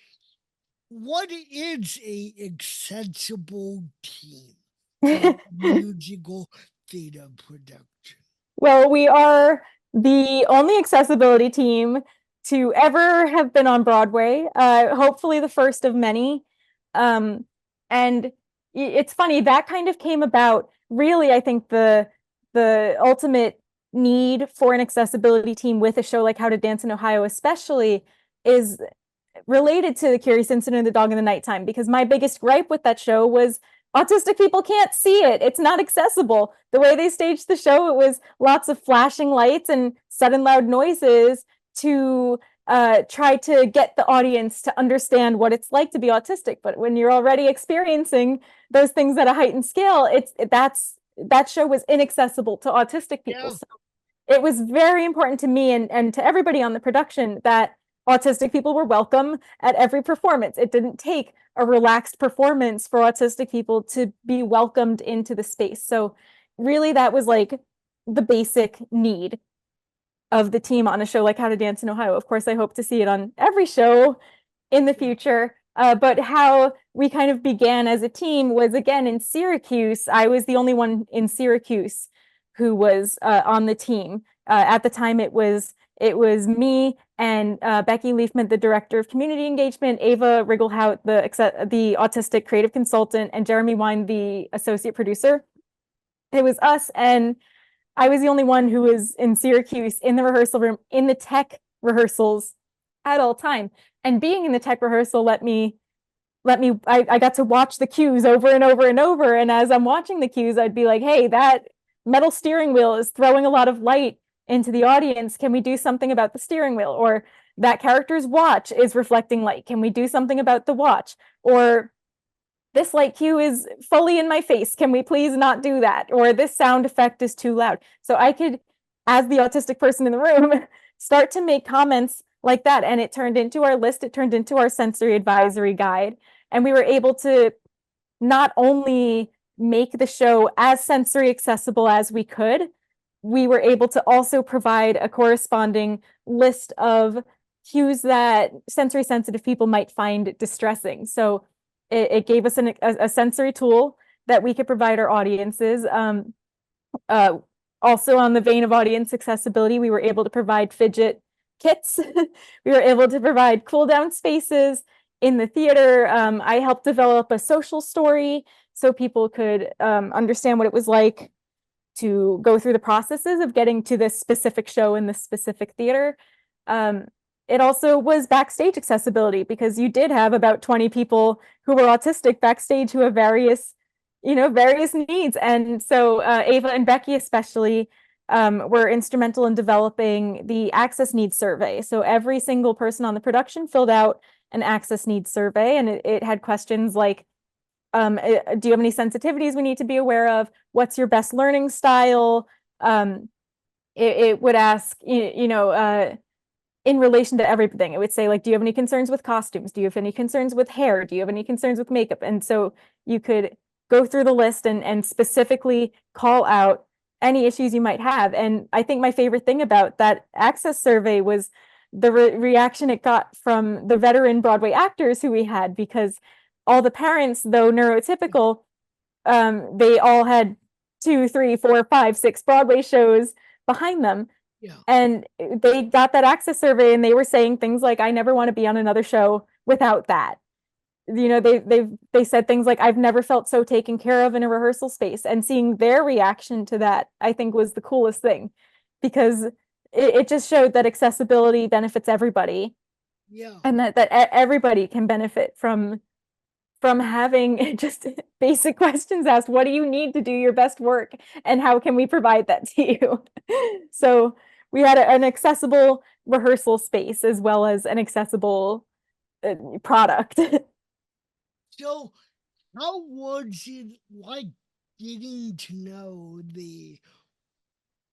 what is a accessible team for musical theater production? Well, we are the only accessibility team to ever have been on Broadway, hopefully the first of many. Um, and it's funny, that kind of came about. Really, I think the ultimate need for an accessibility team with a show like How to Dance in Ohio, especially, is related to the Curious Incident of the Dog in the Nighttime, because my biggest gripe with that show was autistic people can't see it. It's not accessible. The way they staged the show, it was lots of flashing lights and sudden loud noises to try to get the audience to understand what it's like to be autistic. But when you're already experiencing those things at a heightened scale, that show was inaccessible to autistic people. Yeah, So it was very important to me and to everybody on the production that autistic people were welcome at every performance. It didn't take a relaxed performance for autistic people to be welcomed into the space. So really that was like the basic need of the team on a show like How to Dance in Ohio. Of course, I hope to see it on every show in the yeah, future. But how we kind of began as a team was again in Syracuse. I was the only one in Syracuse who was on the team. At the time, it was me and Becky Leafman, the director of community engagement, Ava Rigglehout, the autistic creative consultant, and Jeremy Wine, the associate producer. It was us, and I was the only one who was in Syracuse in the rehearsal room in the tech rehearsals at all time. And being in the tech rehearsal I got to watch the cues over and over and over. And as I'm watching the cues, I'd be like, hey, that metal steering wheel is throwing a lot of light into the audience. Can we do something about the steering wheel? Or that character's watch is reflecting light. Can we do something about the watch? Or this light cue is fully in my face. Can we please not do that? Or this sound effect is too loud. So I could, as the autistic person in the room, start to make comments like that. And it turned into our list, it turned into our sensory advisory guide. And we were able to not only make the show as sensory accessible as we could, we were able to also provide a corresponding list of cues that sensory sensitive people might find distressing. So it gave us a sensory tool that we could provide our audiences. Uh, Also, on the vein of audience accessibility, we were able to provide fidget kits. We were able to provide cool down spaces in the theater. I helped develop a social story so people could understand what it was like to go through the processes of getting to this specific show in this specific theater. Um, it also was backstage accessibility because you did have about 20 people who were autistic backstage who have various needs. And so Ava and Becky especially were instrumental in developing the access needs survey. So every single person on the production filled out an access needs survey, and it had questions like, do you have any sensitivities we need to be aware of? What's your best learning style? It would ask, in relation to everything. It would say, like, do you have any concerns with costumes? Do you have any concerns with hair? Do you have any concerns with makeup? And so you could go through the list and specifically call out any issues you might have. And I think my favorite thing about that access survey was the reaction it got from the veteran Broadway actors who we had, because all the parents, though neurotypical, they all had 2, 3, 4, 5, 6 Broadway shows behind them. yeah. And they got that access survey and they were saying things like, I never want to be on another show without that. they said things like, I've never felt so taken care of in a rehearsal space, and seeing their reaction to that, I think, was the coolest thing, because it just showed that accessibility benefits everybody, Yeah. and that everybody can benefit from having just basic questions asked. What do you need to do your best work, and how can we provide that to you? So we had an accessible rehearsal space as well as an accessible product. So, how was it like getting to know the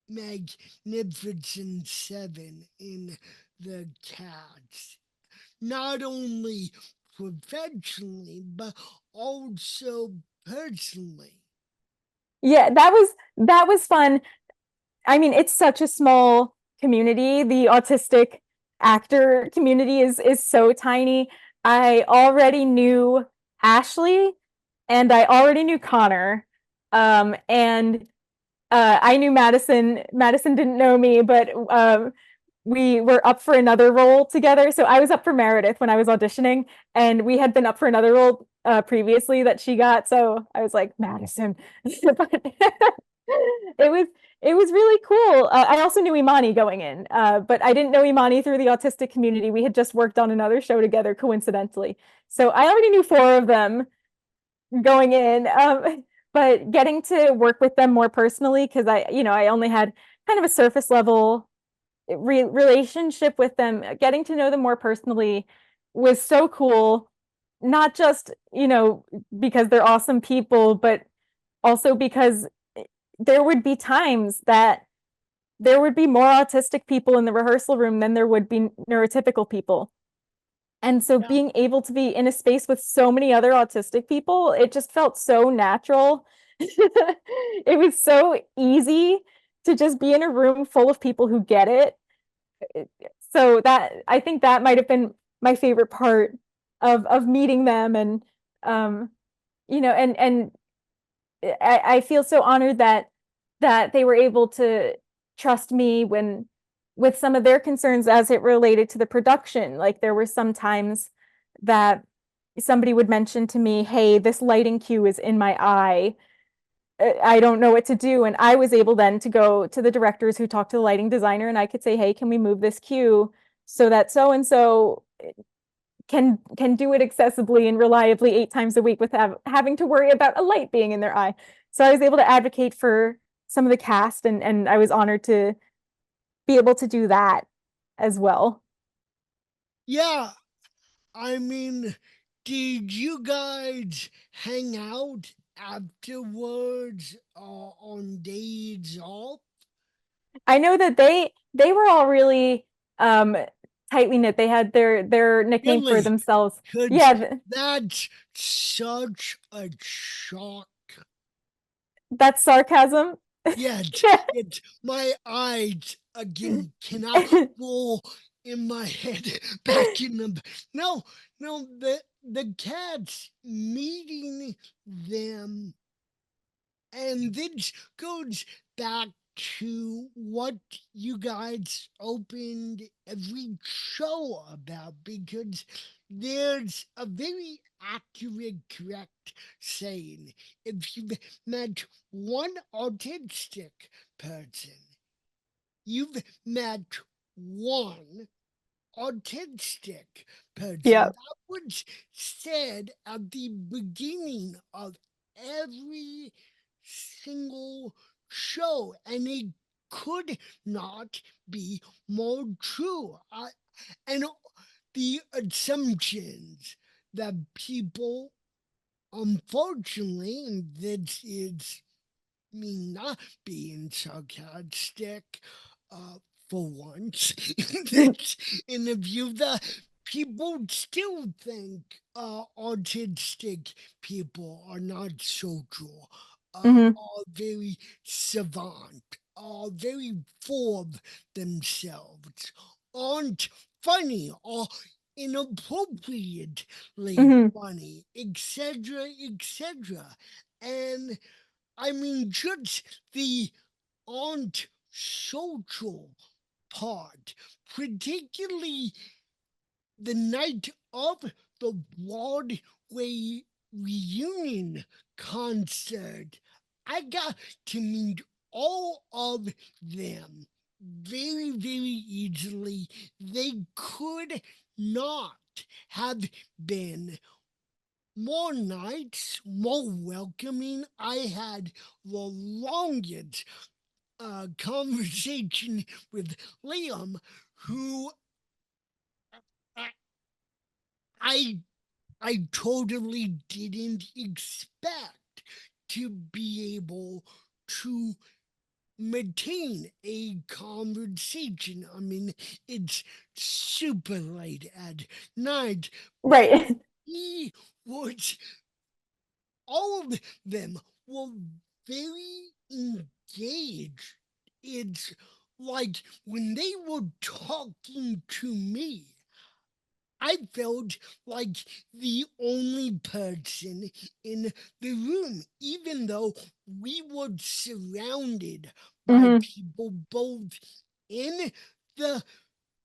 Magnificent Seven in the cast? Not only professionally, but also personally. Yeah, that was fun. I mean, it's such a small community. The autistic actor community is so tiny. I already knew Ashley, and I already knew Connor. And I knew Madison. Madison didn't know me, but we were up for another role together. So I was up for Meredith when I was auditioning, and we had been up for another role previously that she got. So I was like, Madison. But it was it was really cool. I also knew Imani going in, but I didn't know Imani through the autistic community. We had just worked on another show together coincidentally. So I already knew four of them going in. But getting to work with them more personally, because I only had kind of a surface level relationship with them, getting to know them more personally was so cool. Not just, because they're awesome people, but also because there would be times that there would be more autistic people in the rehearsal room than there would be neurotypical people. And so Yeah. being able to be in a space with so many other autistic people, it just felt so natural. It was so easy to just be in a room full of people who get it. So that, I think that might have been my favorite part of meeting them. And and I feel so honored that they were able to trust me when with some of their concerns as it related to the production. Like, there were some times that somebody would mention to me, hey, this lighting cue is in my eye. I don't know what to do. And I was able then to go to the directors who talked to the lighting designer, and I could say, hey, can we move this cue so that so and so can do it accessibly and reliably 8 times a week without having to worry about a light being in their eye. So I was able to advocate for some of the cast, and I was honored to be able to do that as well. Yeah. I mean, did you guys hang out afterwards on days off? I know that they were all really um tightly knit. They had their nickname for Really? themselves. Because Yeah, that's such a shock. that's sarcasm. Yet, yet my eyes again cannot roll in my head back in the. No, no, the cats meeting them. And this goes back to what you guys opened every show about, because there's a very accurate, correct saying. If you've met one autistic person, you've met one autistic Yeah. person. That was said at the beginning of every single show, and it could not be more true. And the assumptions that people, unfortunately, and this is me not being sarcastic, uh, for once, this interview, that people still think autistic people are not social, Hmm. are very savant, are very full of themselves, aren't funny, or inappropriately Hmm. funny, etc., etc. And I mean, just the aren't social part, particularly the night of the Broadway Broadway reunion concert. I got to meet all of them very, very easily. They could not have been more nice, more welcoming. I had the longest conversation with Liam, who I, I I totally didn't expect to be able to maintain a conversation. I mean, it's super late at night, but Right. he was, all of them were very engaged. It's like when they were talking to me, I felt like the only person in the room, even though we were surrounded by Hmm. people both in the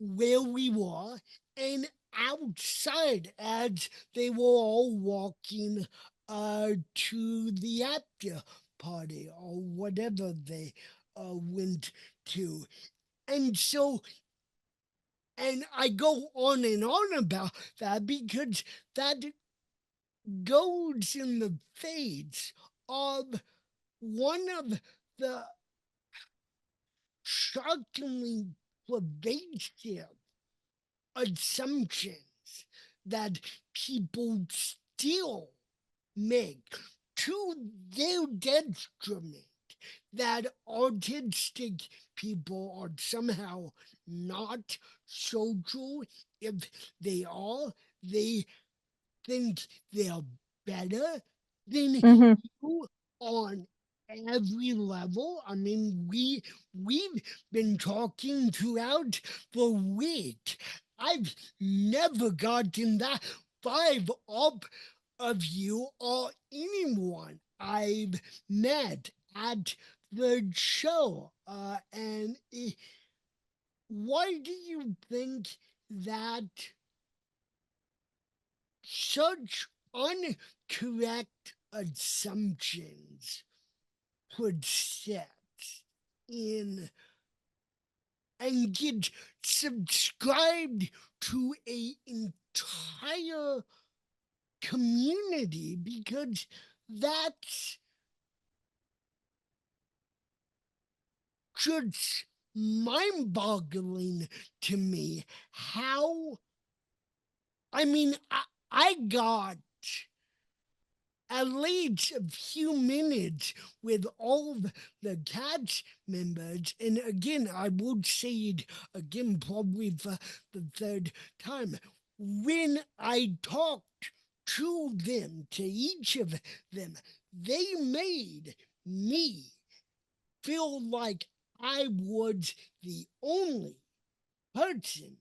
where we were and outside as they were all walking to the after party or whatever they went to. And so, and I go on and on about that because that goes in the face of one of the shockingly pervasive assumptions that people still make to their detriment, that autistic people are somehow not social. If they are, they think they're better than Hmm. you on every level. I mean, we've been talking throughout the week. I've never gotten that vibe up of you or anyone I've met at the show. Why do you think that such incorrect assumptions persist in and get subscribed to a entire community? Because that's just mind-boggling to me. How, I mean, I got at least a few minutes with all of the cast members. And again, I would say it again, probably for the third time. When I talked to them, to each of them, they made me feel like I was the only person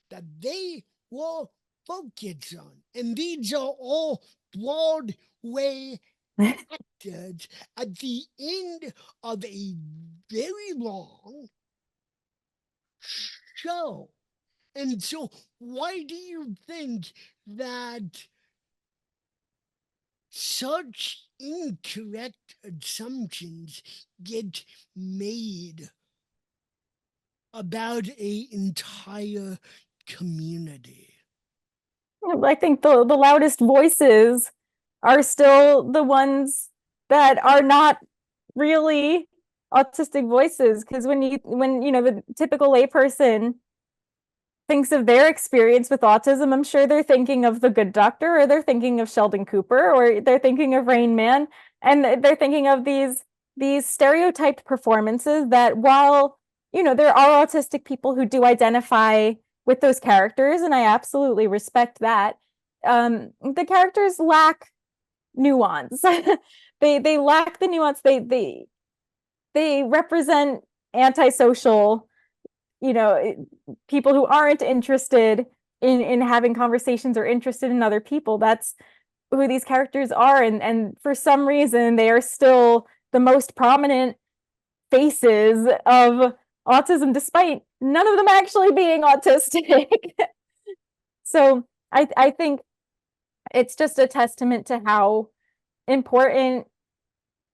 that they were focused on. And these are all Broadway actors at the end of a very long show. And so, why do you think that such incorrect assumptions get made about a entire community? I think the loudest voices are still the ones that are not really autistic voices. Because when the typical layperson thinks of their experience with autism, I'm sure they're thinking of The Good Doctor, or they're thinking of Sheldon Cooper, or they're thinking of Rain Man, and they're thinking of these stereotyped performances that, while there are autistic people who do identify with those characters, and I absolutely respect that, the characters lack nuance. They lack the nuance. They represent antisocial, you know, people who aren't interested in having conversations or interested in other people. That's who these characters are, and for some reason they are still the most prominent faces of autism, despite none of them actually being autistic. So I think it's just a testament to how important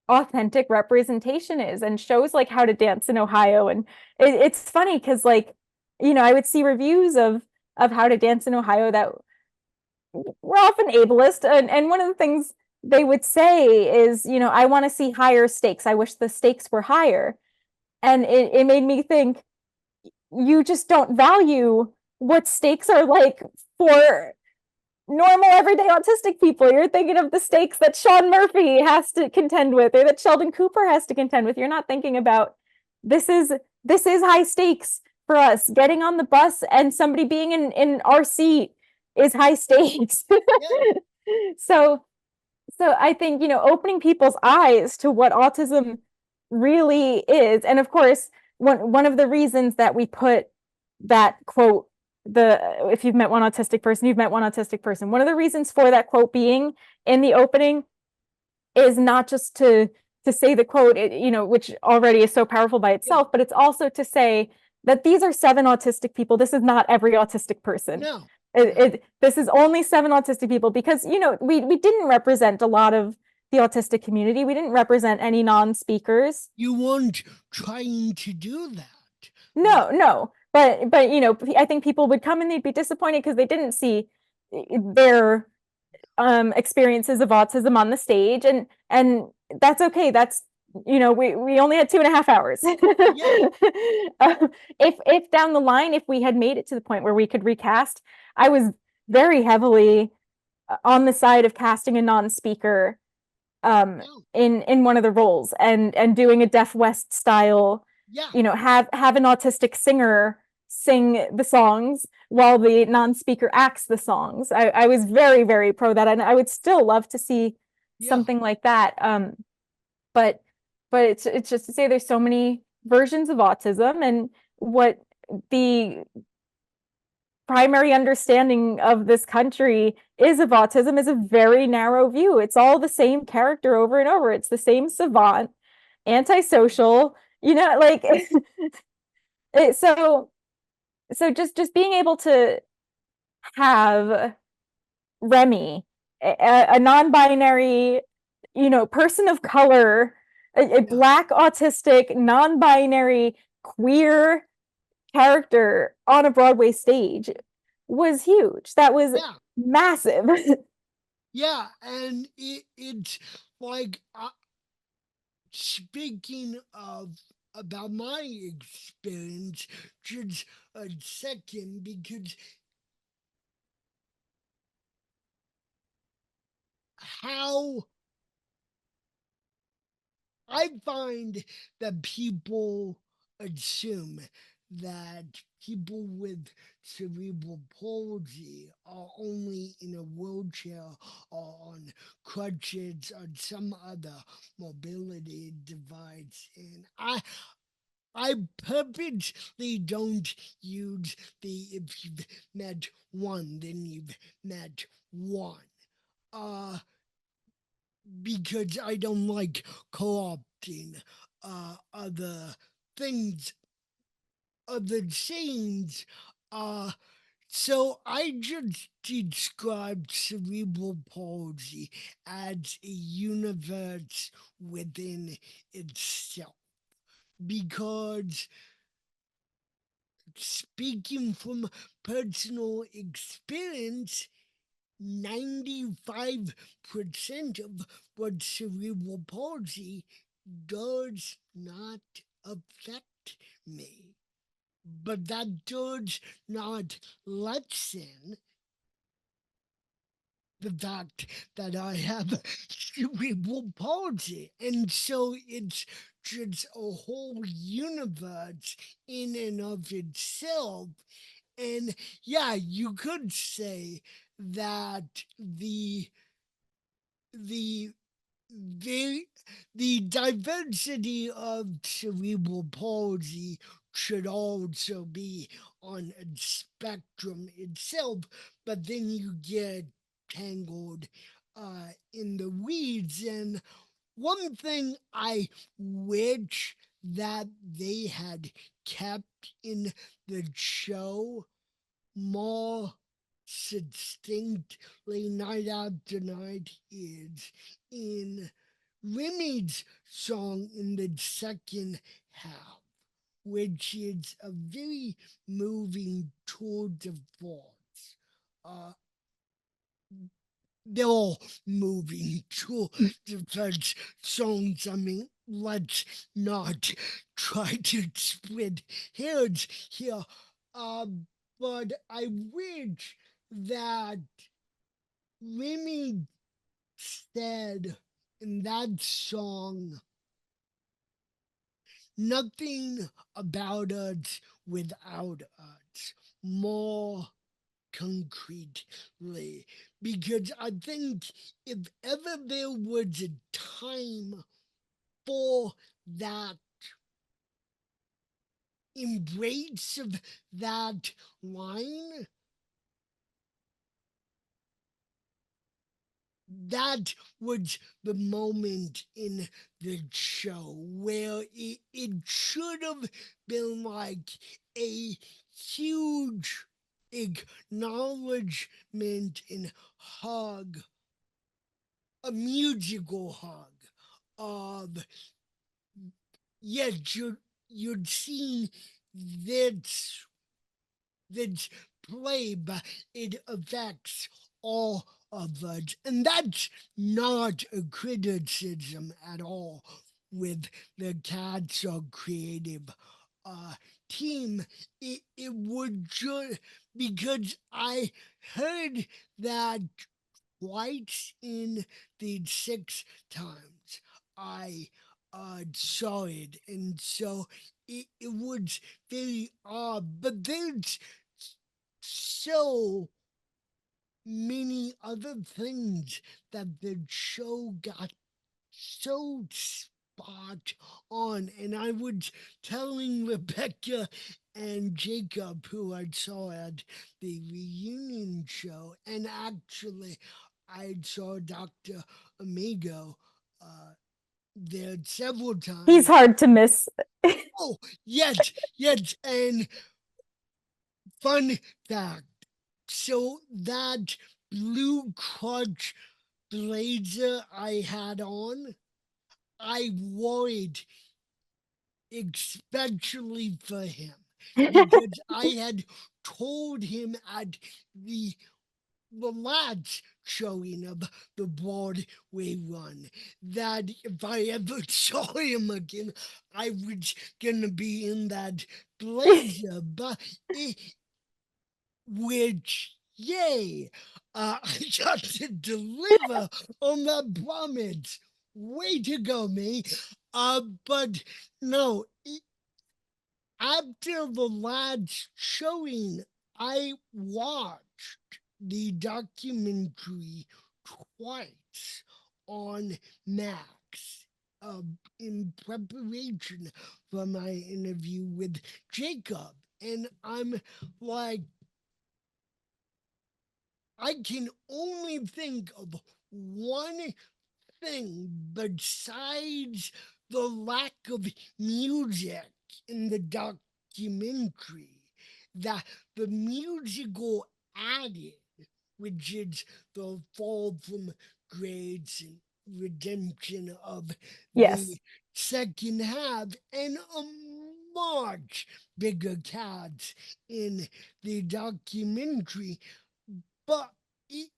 authentic representation is, and shows like How to Dance in Ohio. And it's funny because, like, I would see reviews of How to Dance in Ohio that were often ableist, and one of the things they would say is, I want to see higher stakes. I wish the stakes were higher. And it made me think, you just don't value what stakes are like for normal everyday autistic people. You're thinking of the stakes that Sean Murphy has to contend with, or that Sheldon Cooper has to contend with. You're not thinking about, this is high stakes for us. Getting on the bus and somebody being in our seat is high stakes. Yeah, so I think, opening people's eyes to what autism really is. And of course, one of the reasons that we put that quote, the if you've met one autistic person, you've met one autistic person. One of the reasons for that quote being in the opening is not just to say the quote, which already is so powerful by yeah, itself, but it's also to say that these are 7 autistic people. This is not every autistic person. no, no. This is only 7 autistic people, because we didn't represent a lot of the autistic community. We didn't represent any non-speakers. You weren't trying to do that. Like, No, no. But I think people would come and they'd be disappointed because they didn't see their experiences of autism on the stage, and that's okay. That's, we only had 2.5 hours. yeah, If down the line, if we had made it to the point where we could recast, I was very heavily on the side of casting a non-speaker no, in one of the roles, and doing a Deaf West style, yeah, have an autistic singer sing the songs while the non-speaker acts the songs. I was very, very pro that, and I would still love to see yeah, something like that. But it's just to say, there's so many versions of autism, and what the primary understanding of this country is of autism is a very narrow view. It's all the same character over and over. It's the same savant, antisocial, like so just being able to have Remy, a non-binary, person of color, a yeah, Black autistic, non-binary, queer character on a Broadway stage was huge. That was yeah, massive. yeah. And it's like, speaking of about my experience, just a second, because how I find that people assume that people with cerebral palsy are only in a wheelchair or on crutches or some other mobility device. And I purposely don't use the if you've met one, then you've met one. Uh, because I don't like co-opting other things, other scenes. Uh, so I just described cerebral palsy as a universe within itself. Because speaking from personal experience, 95% of what cerebral palsy does not affect me. But that does not lessen the fact that I have cerebral palsy. And so it's just a whole universe in and of itself. And yeah, you could say that the the the diversity of cerebral palsy should also be on a spectrum itself, but then you get tangled in the weeds. And one thing I wish that they had kept in the show more succinctly night after night is in Remy's song in the second half, which is a very moving tour de force. Uh, they're all moving tour de force songs. I mean, let's not try to split hairs here. Uh, but I wish that Remy said in that song, nothing about us without us, more concretely. Because I think if ever there was a time for that embrace of that line, that was the moment in the show where it should have been like a huge acknowledgement and hug, a musical hug of, yes, you'd seen this that's play, but it affects all of us. And that's not a criticism at all with the Cats or creative uh, team. It would just because I heard that twice in the 6 times I saw it, and so it was very odd. But there's so many other things that the show got so spot on. And I was telling Rebecca and Jacob, who I saw at the reunion show, and actually I saw Dr. Amigo there several He's times. hard to miss. Oh, yes, yes. And fun fact, so that blue crutch blazer I had on, I wore it especially for him because I had told him at the last showing of the Broadway run that if I ever saw him again, I was gonna be in that blazer. But which, yay, I got to deliver on that promise. Way to go, me. But no, after the last showing, I watched the documentary twice on Max in preparation for my interview with Jacob. And I'm like, I can only think of one thing besides the lack of music in the documentary that the musical added, which is the fall from grace and redemption of Yes. the second half, and a much bigger cast in the documentary. But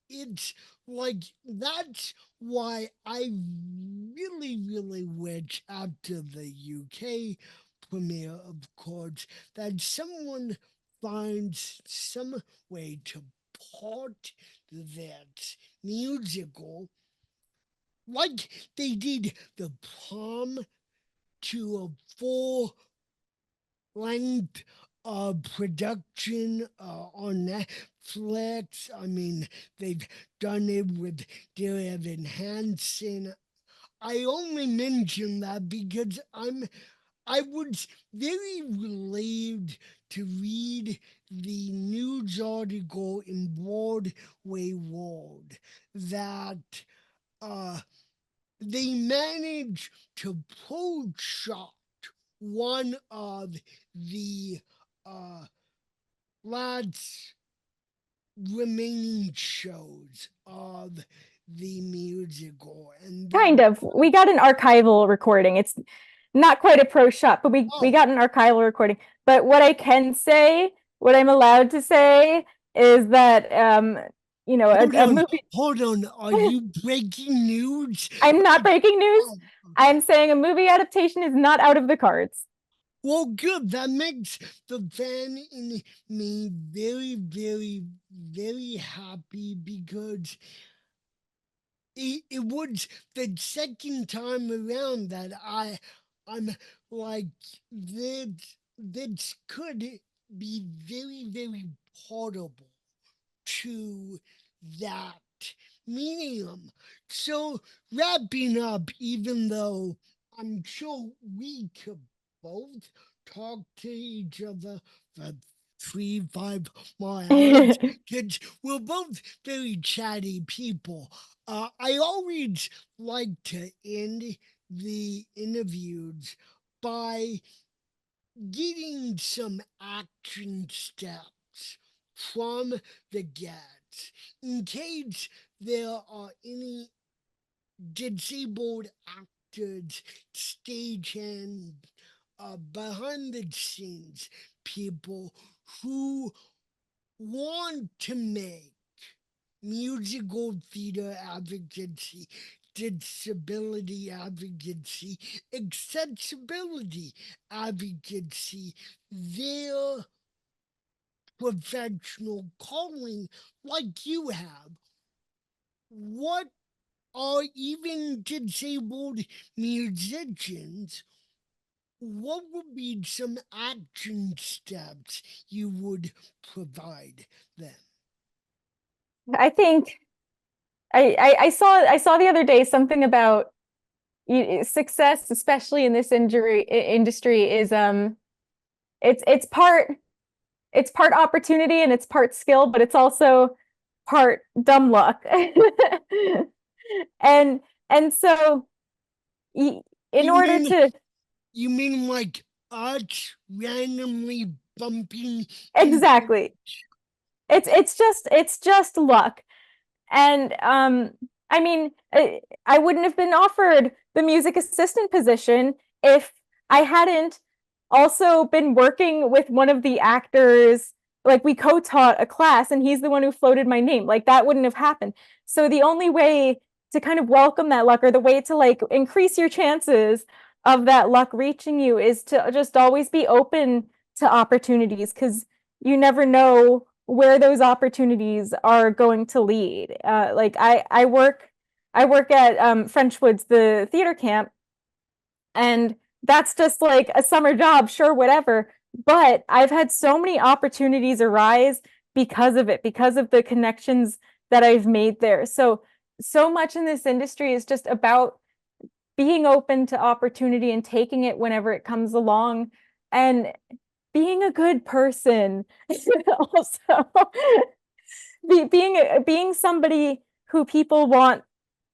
it's like that's why I really wish after the UK premiere, of course, that someone finds some way to port that musical like they did the prom to a full length production on Netflix. I mean, they've done it with Dear Evan Hansen. I only mention that because I was very relieved to read the news article in Broadway World that uh, they managed to shot one of the uh, lads remaining shows of the musical, and the Kind of. We got an archival recording. It's not quite a pro shot, but we oh, got an archival recording. But what I can say, what I'm allowed to say, is that a movie. hold on, are you breaking news? I'm not Like, breaking news. oh, I'm saying a movie adaptation is not out of the cards. well, good. That makes the fan in me very, very, very happy because it was the second time around that I'm like this this could be very, very portable to that medium. So wrapping up, even though I'm sure we could both talk to each other for 3, 5 more hours, because we're both very chatty people. I always like to end the interviews by getting some action steps from the guests in case there are any disabled actors, stagehand, behind the scenes people who want to make musical theater advocacy, disability advocacy, accessibility advocacy, their professional calling like you have. What are even disabled musicians? What would be some action steps you would provide them? I think I saw the other day something about success, especially in this industry, is it's it's part opportunity and it's part skill, but it's also part dumb luck. and and so in You order mean to you mean like us randomly bumping into? exactly, it's just luck. And I mean, I wouldn't have been offered the music assistant position if I hadn't also been working with one of the actors. Like we co-taught a class and he's the one who floated my name. Like that wouldn't have happened. So the only way to kind of welcome that luck, or the way to like increase your chances of that luck reaching you, is to just always be open to opportunities, because you never know where those opportunities are going to lead. Like I work at Frenchwoods, the theater camp, and that's just like a summer job, sure, whatever. But I've had so many opportunities arise because of it, because of the connections that I've made there. So much in this industry is just about being open to opportunity and taking it whenever it comes along, and being a good person also. Being somebody who people want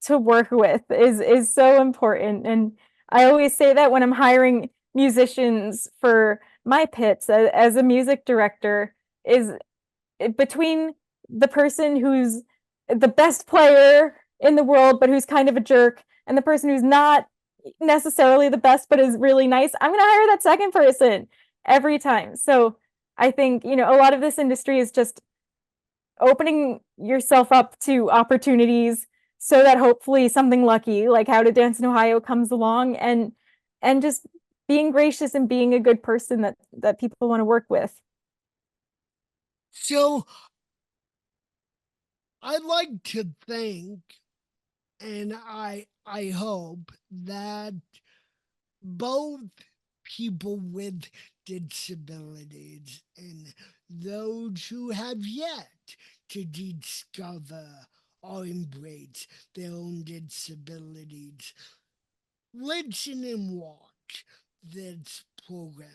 to work with is so important. And I always say that when I'm hiring musicians for my pits as a music director, is between the person who's the best player in the world but who's kind of a jerk, and the person who's not necessarily the best but is really nice, I'm going to hire that second person every time. So I think, a lot of this industry is just opening yourself up to opportunities, so that hopefully something lucky like How to Dance in Ohio comes along, and just being gracious and being a good person that people want to work with. So I'd like to think, and I hope that both people with disabilities and those who have yet to discover or embrace their own disabilities listen and watch this program.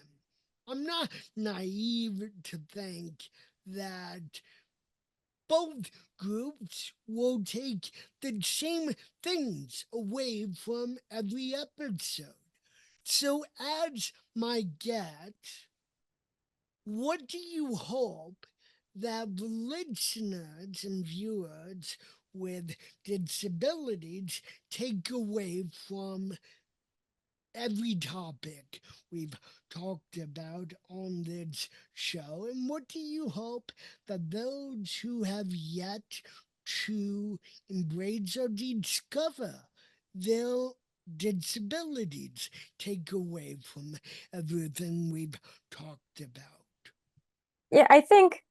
I'm not naive to think that both groups will take the same things away from every episode. So, as my guest, what do you hope that listeners and viewers with disabilities take away from every topic we've talked about on this show? And what do you hope that those who have yet to embrace or discover their disabilities take away from everything we've talked about? Yeah, I think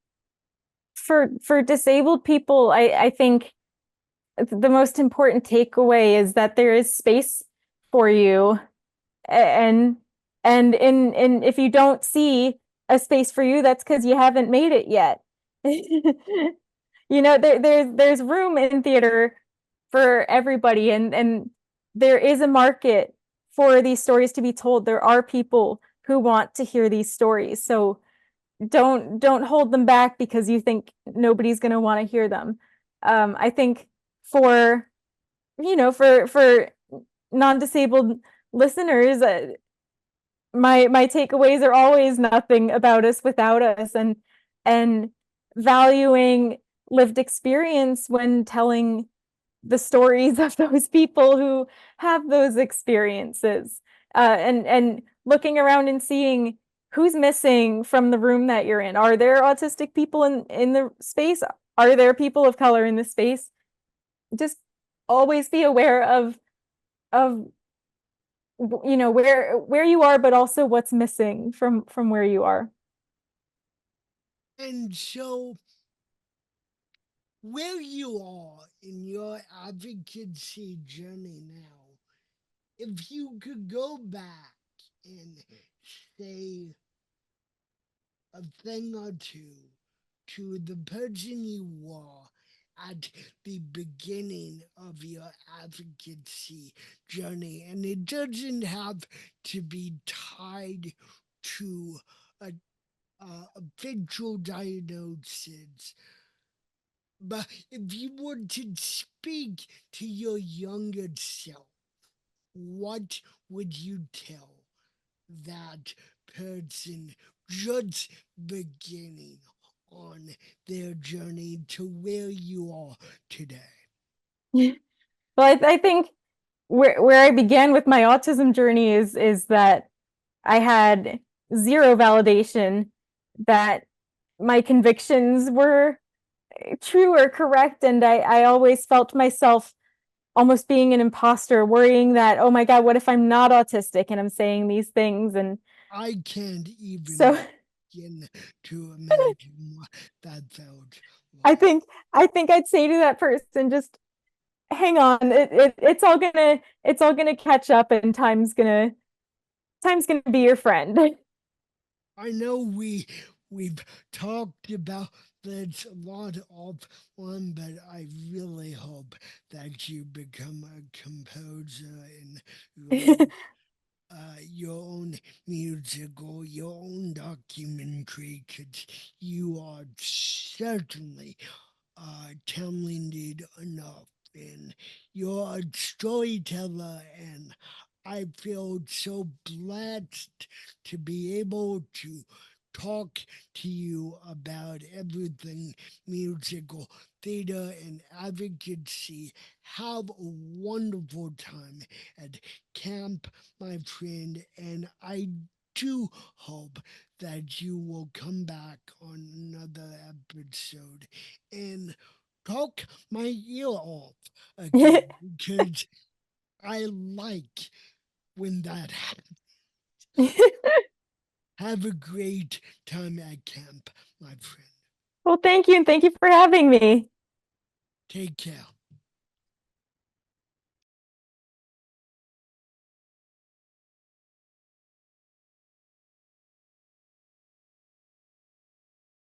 for disabled people, I think the most important takeaway is that there is space for you, and and if you don't see a space for you, that's because you haven't made it yet. There's room in theater for everybody, and there is a market for these stories to be told. There are people who want to hear these stories, so don't hold them back because you think nobody's going to want to hear them. I think for for non-disabled listeners, my takeaways are always nothing about us without us, and valuing lived experience when telling the stories of those people who have those experiences, and looking around and seeing who's missing from the room that you're in. Are there autistic people in the space? Are there people of color in the space? Just always be aware of where you are, but also what's missing from where you are. And so, where you are in your advocacy journey now, if you could go back and say a thing or two to the person you were at the beginning of your advocacy journey, and it doesn't have to be tied to a, a visual diagnosis. But if you were to speak to your younger self, what would you tell that person just beginning on their journey to where you are today? Well, I think where I began with my autism journey is that I had zero validation that my convictions were true or correct, and I always felt myself almost being an imposter, worrying that, oh my God, what if I'm not autistic and I'm saying these things? And I can't so even begin to imagine what that felt I like. think I think I'd say to that person, just hang on. It's all gonna catch up, and time's gonna be your friend. I know we've talked about this a lot offline, but I really hope that you become a composer and your own musical, your own documentary, because you are certainly talented enough, and you're a storyteller, and I feel so blessed to be able to talk to you about everything musical, theater, and advocacy. Have a wonderful time at camp, my friend, and I do hope that you will come back on another episode and talk my ear off again because I like when that happens. Have a great time at camp, my friend. Well, thank you, and thank you for having me. Take care.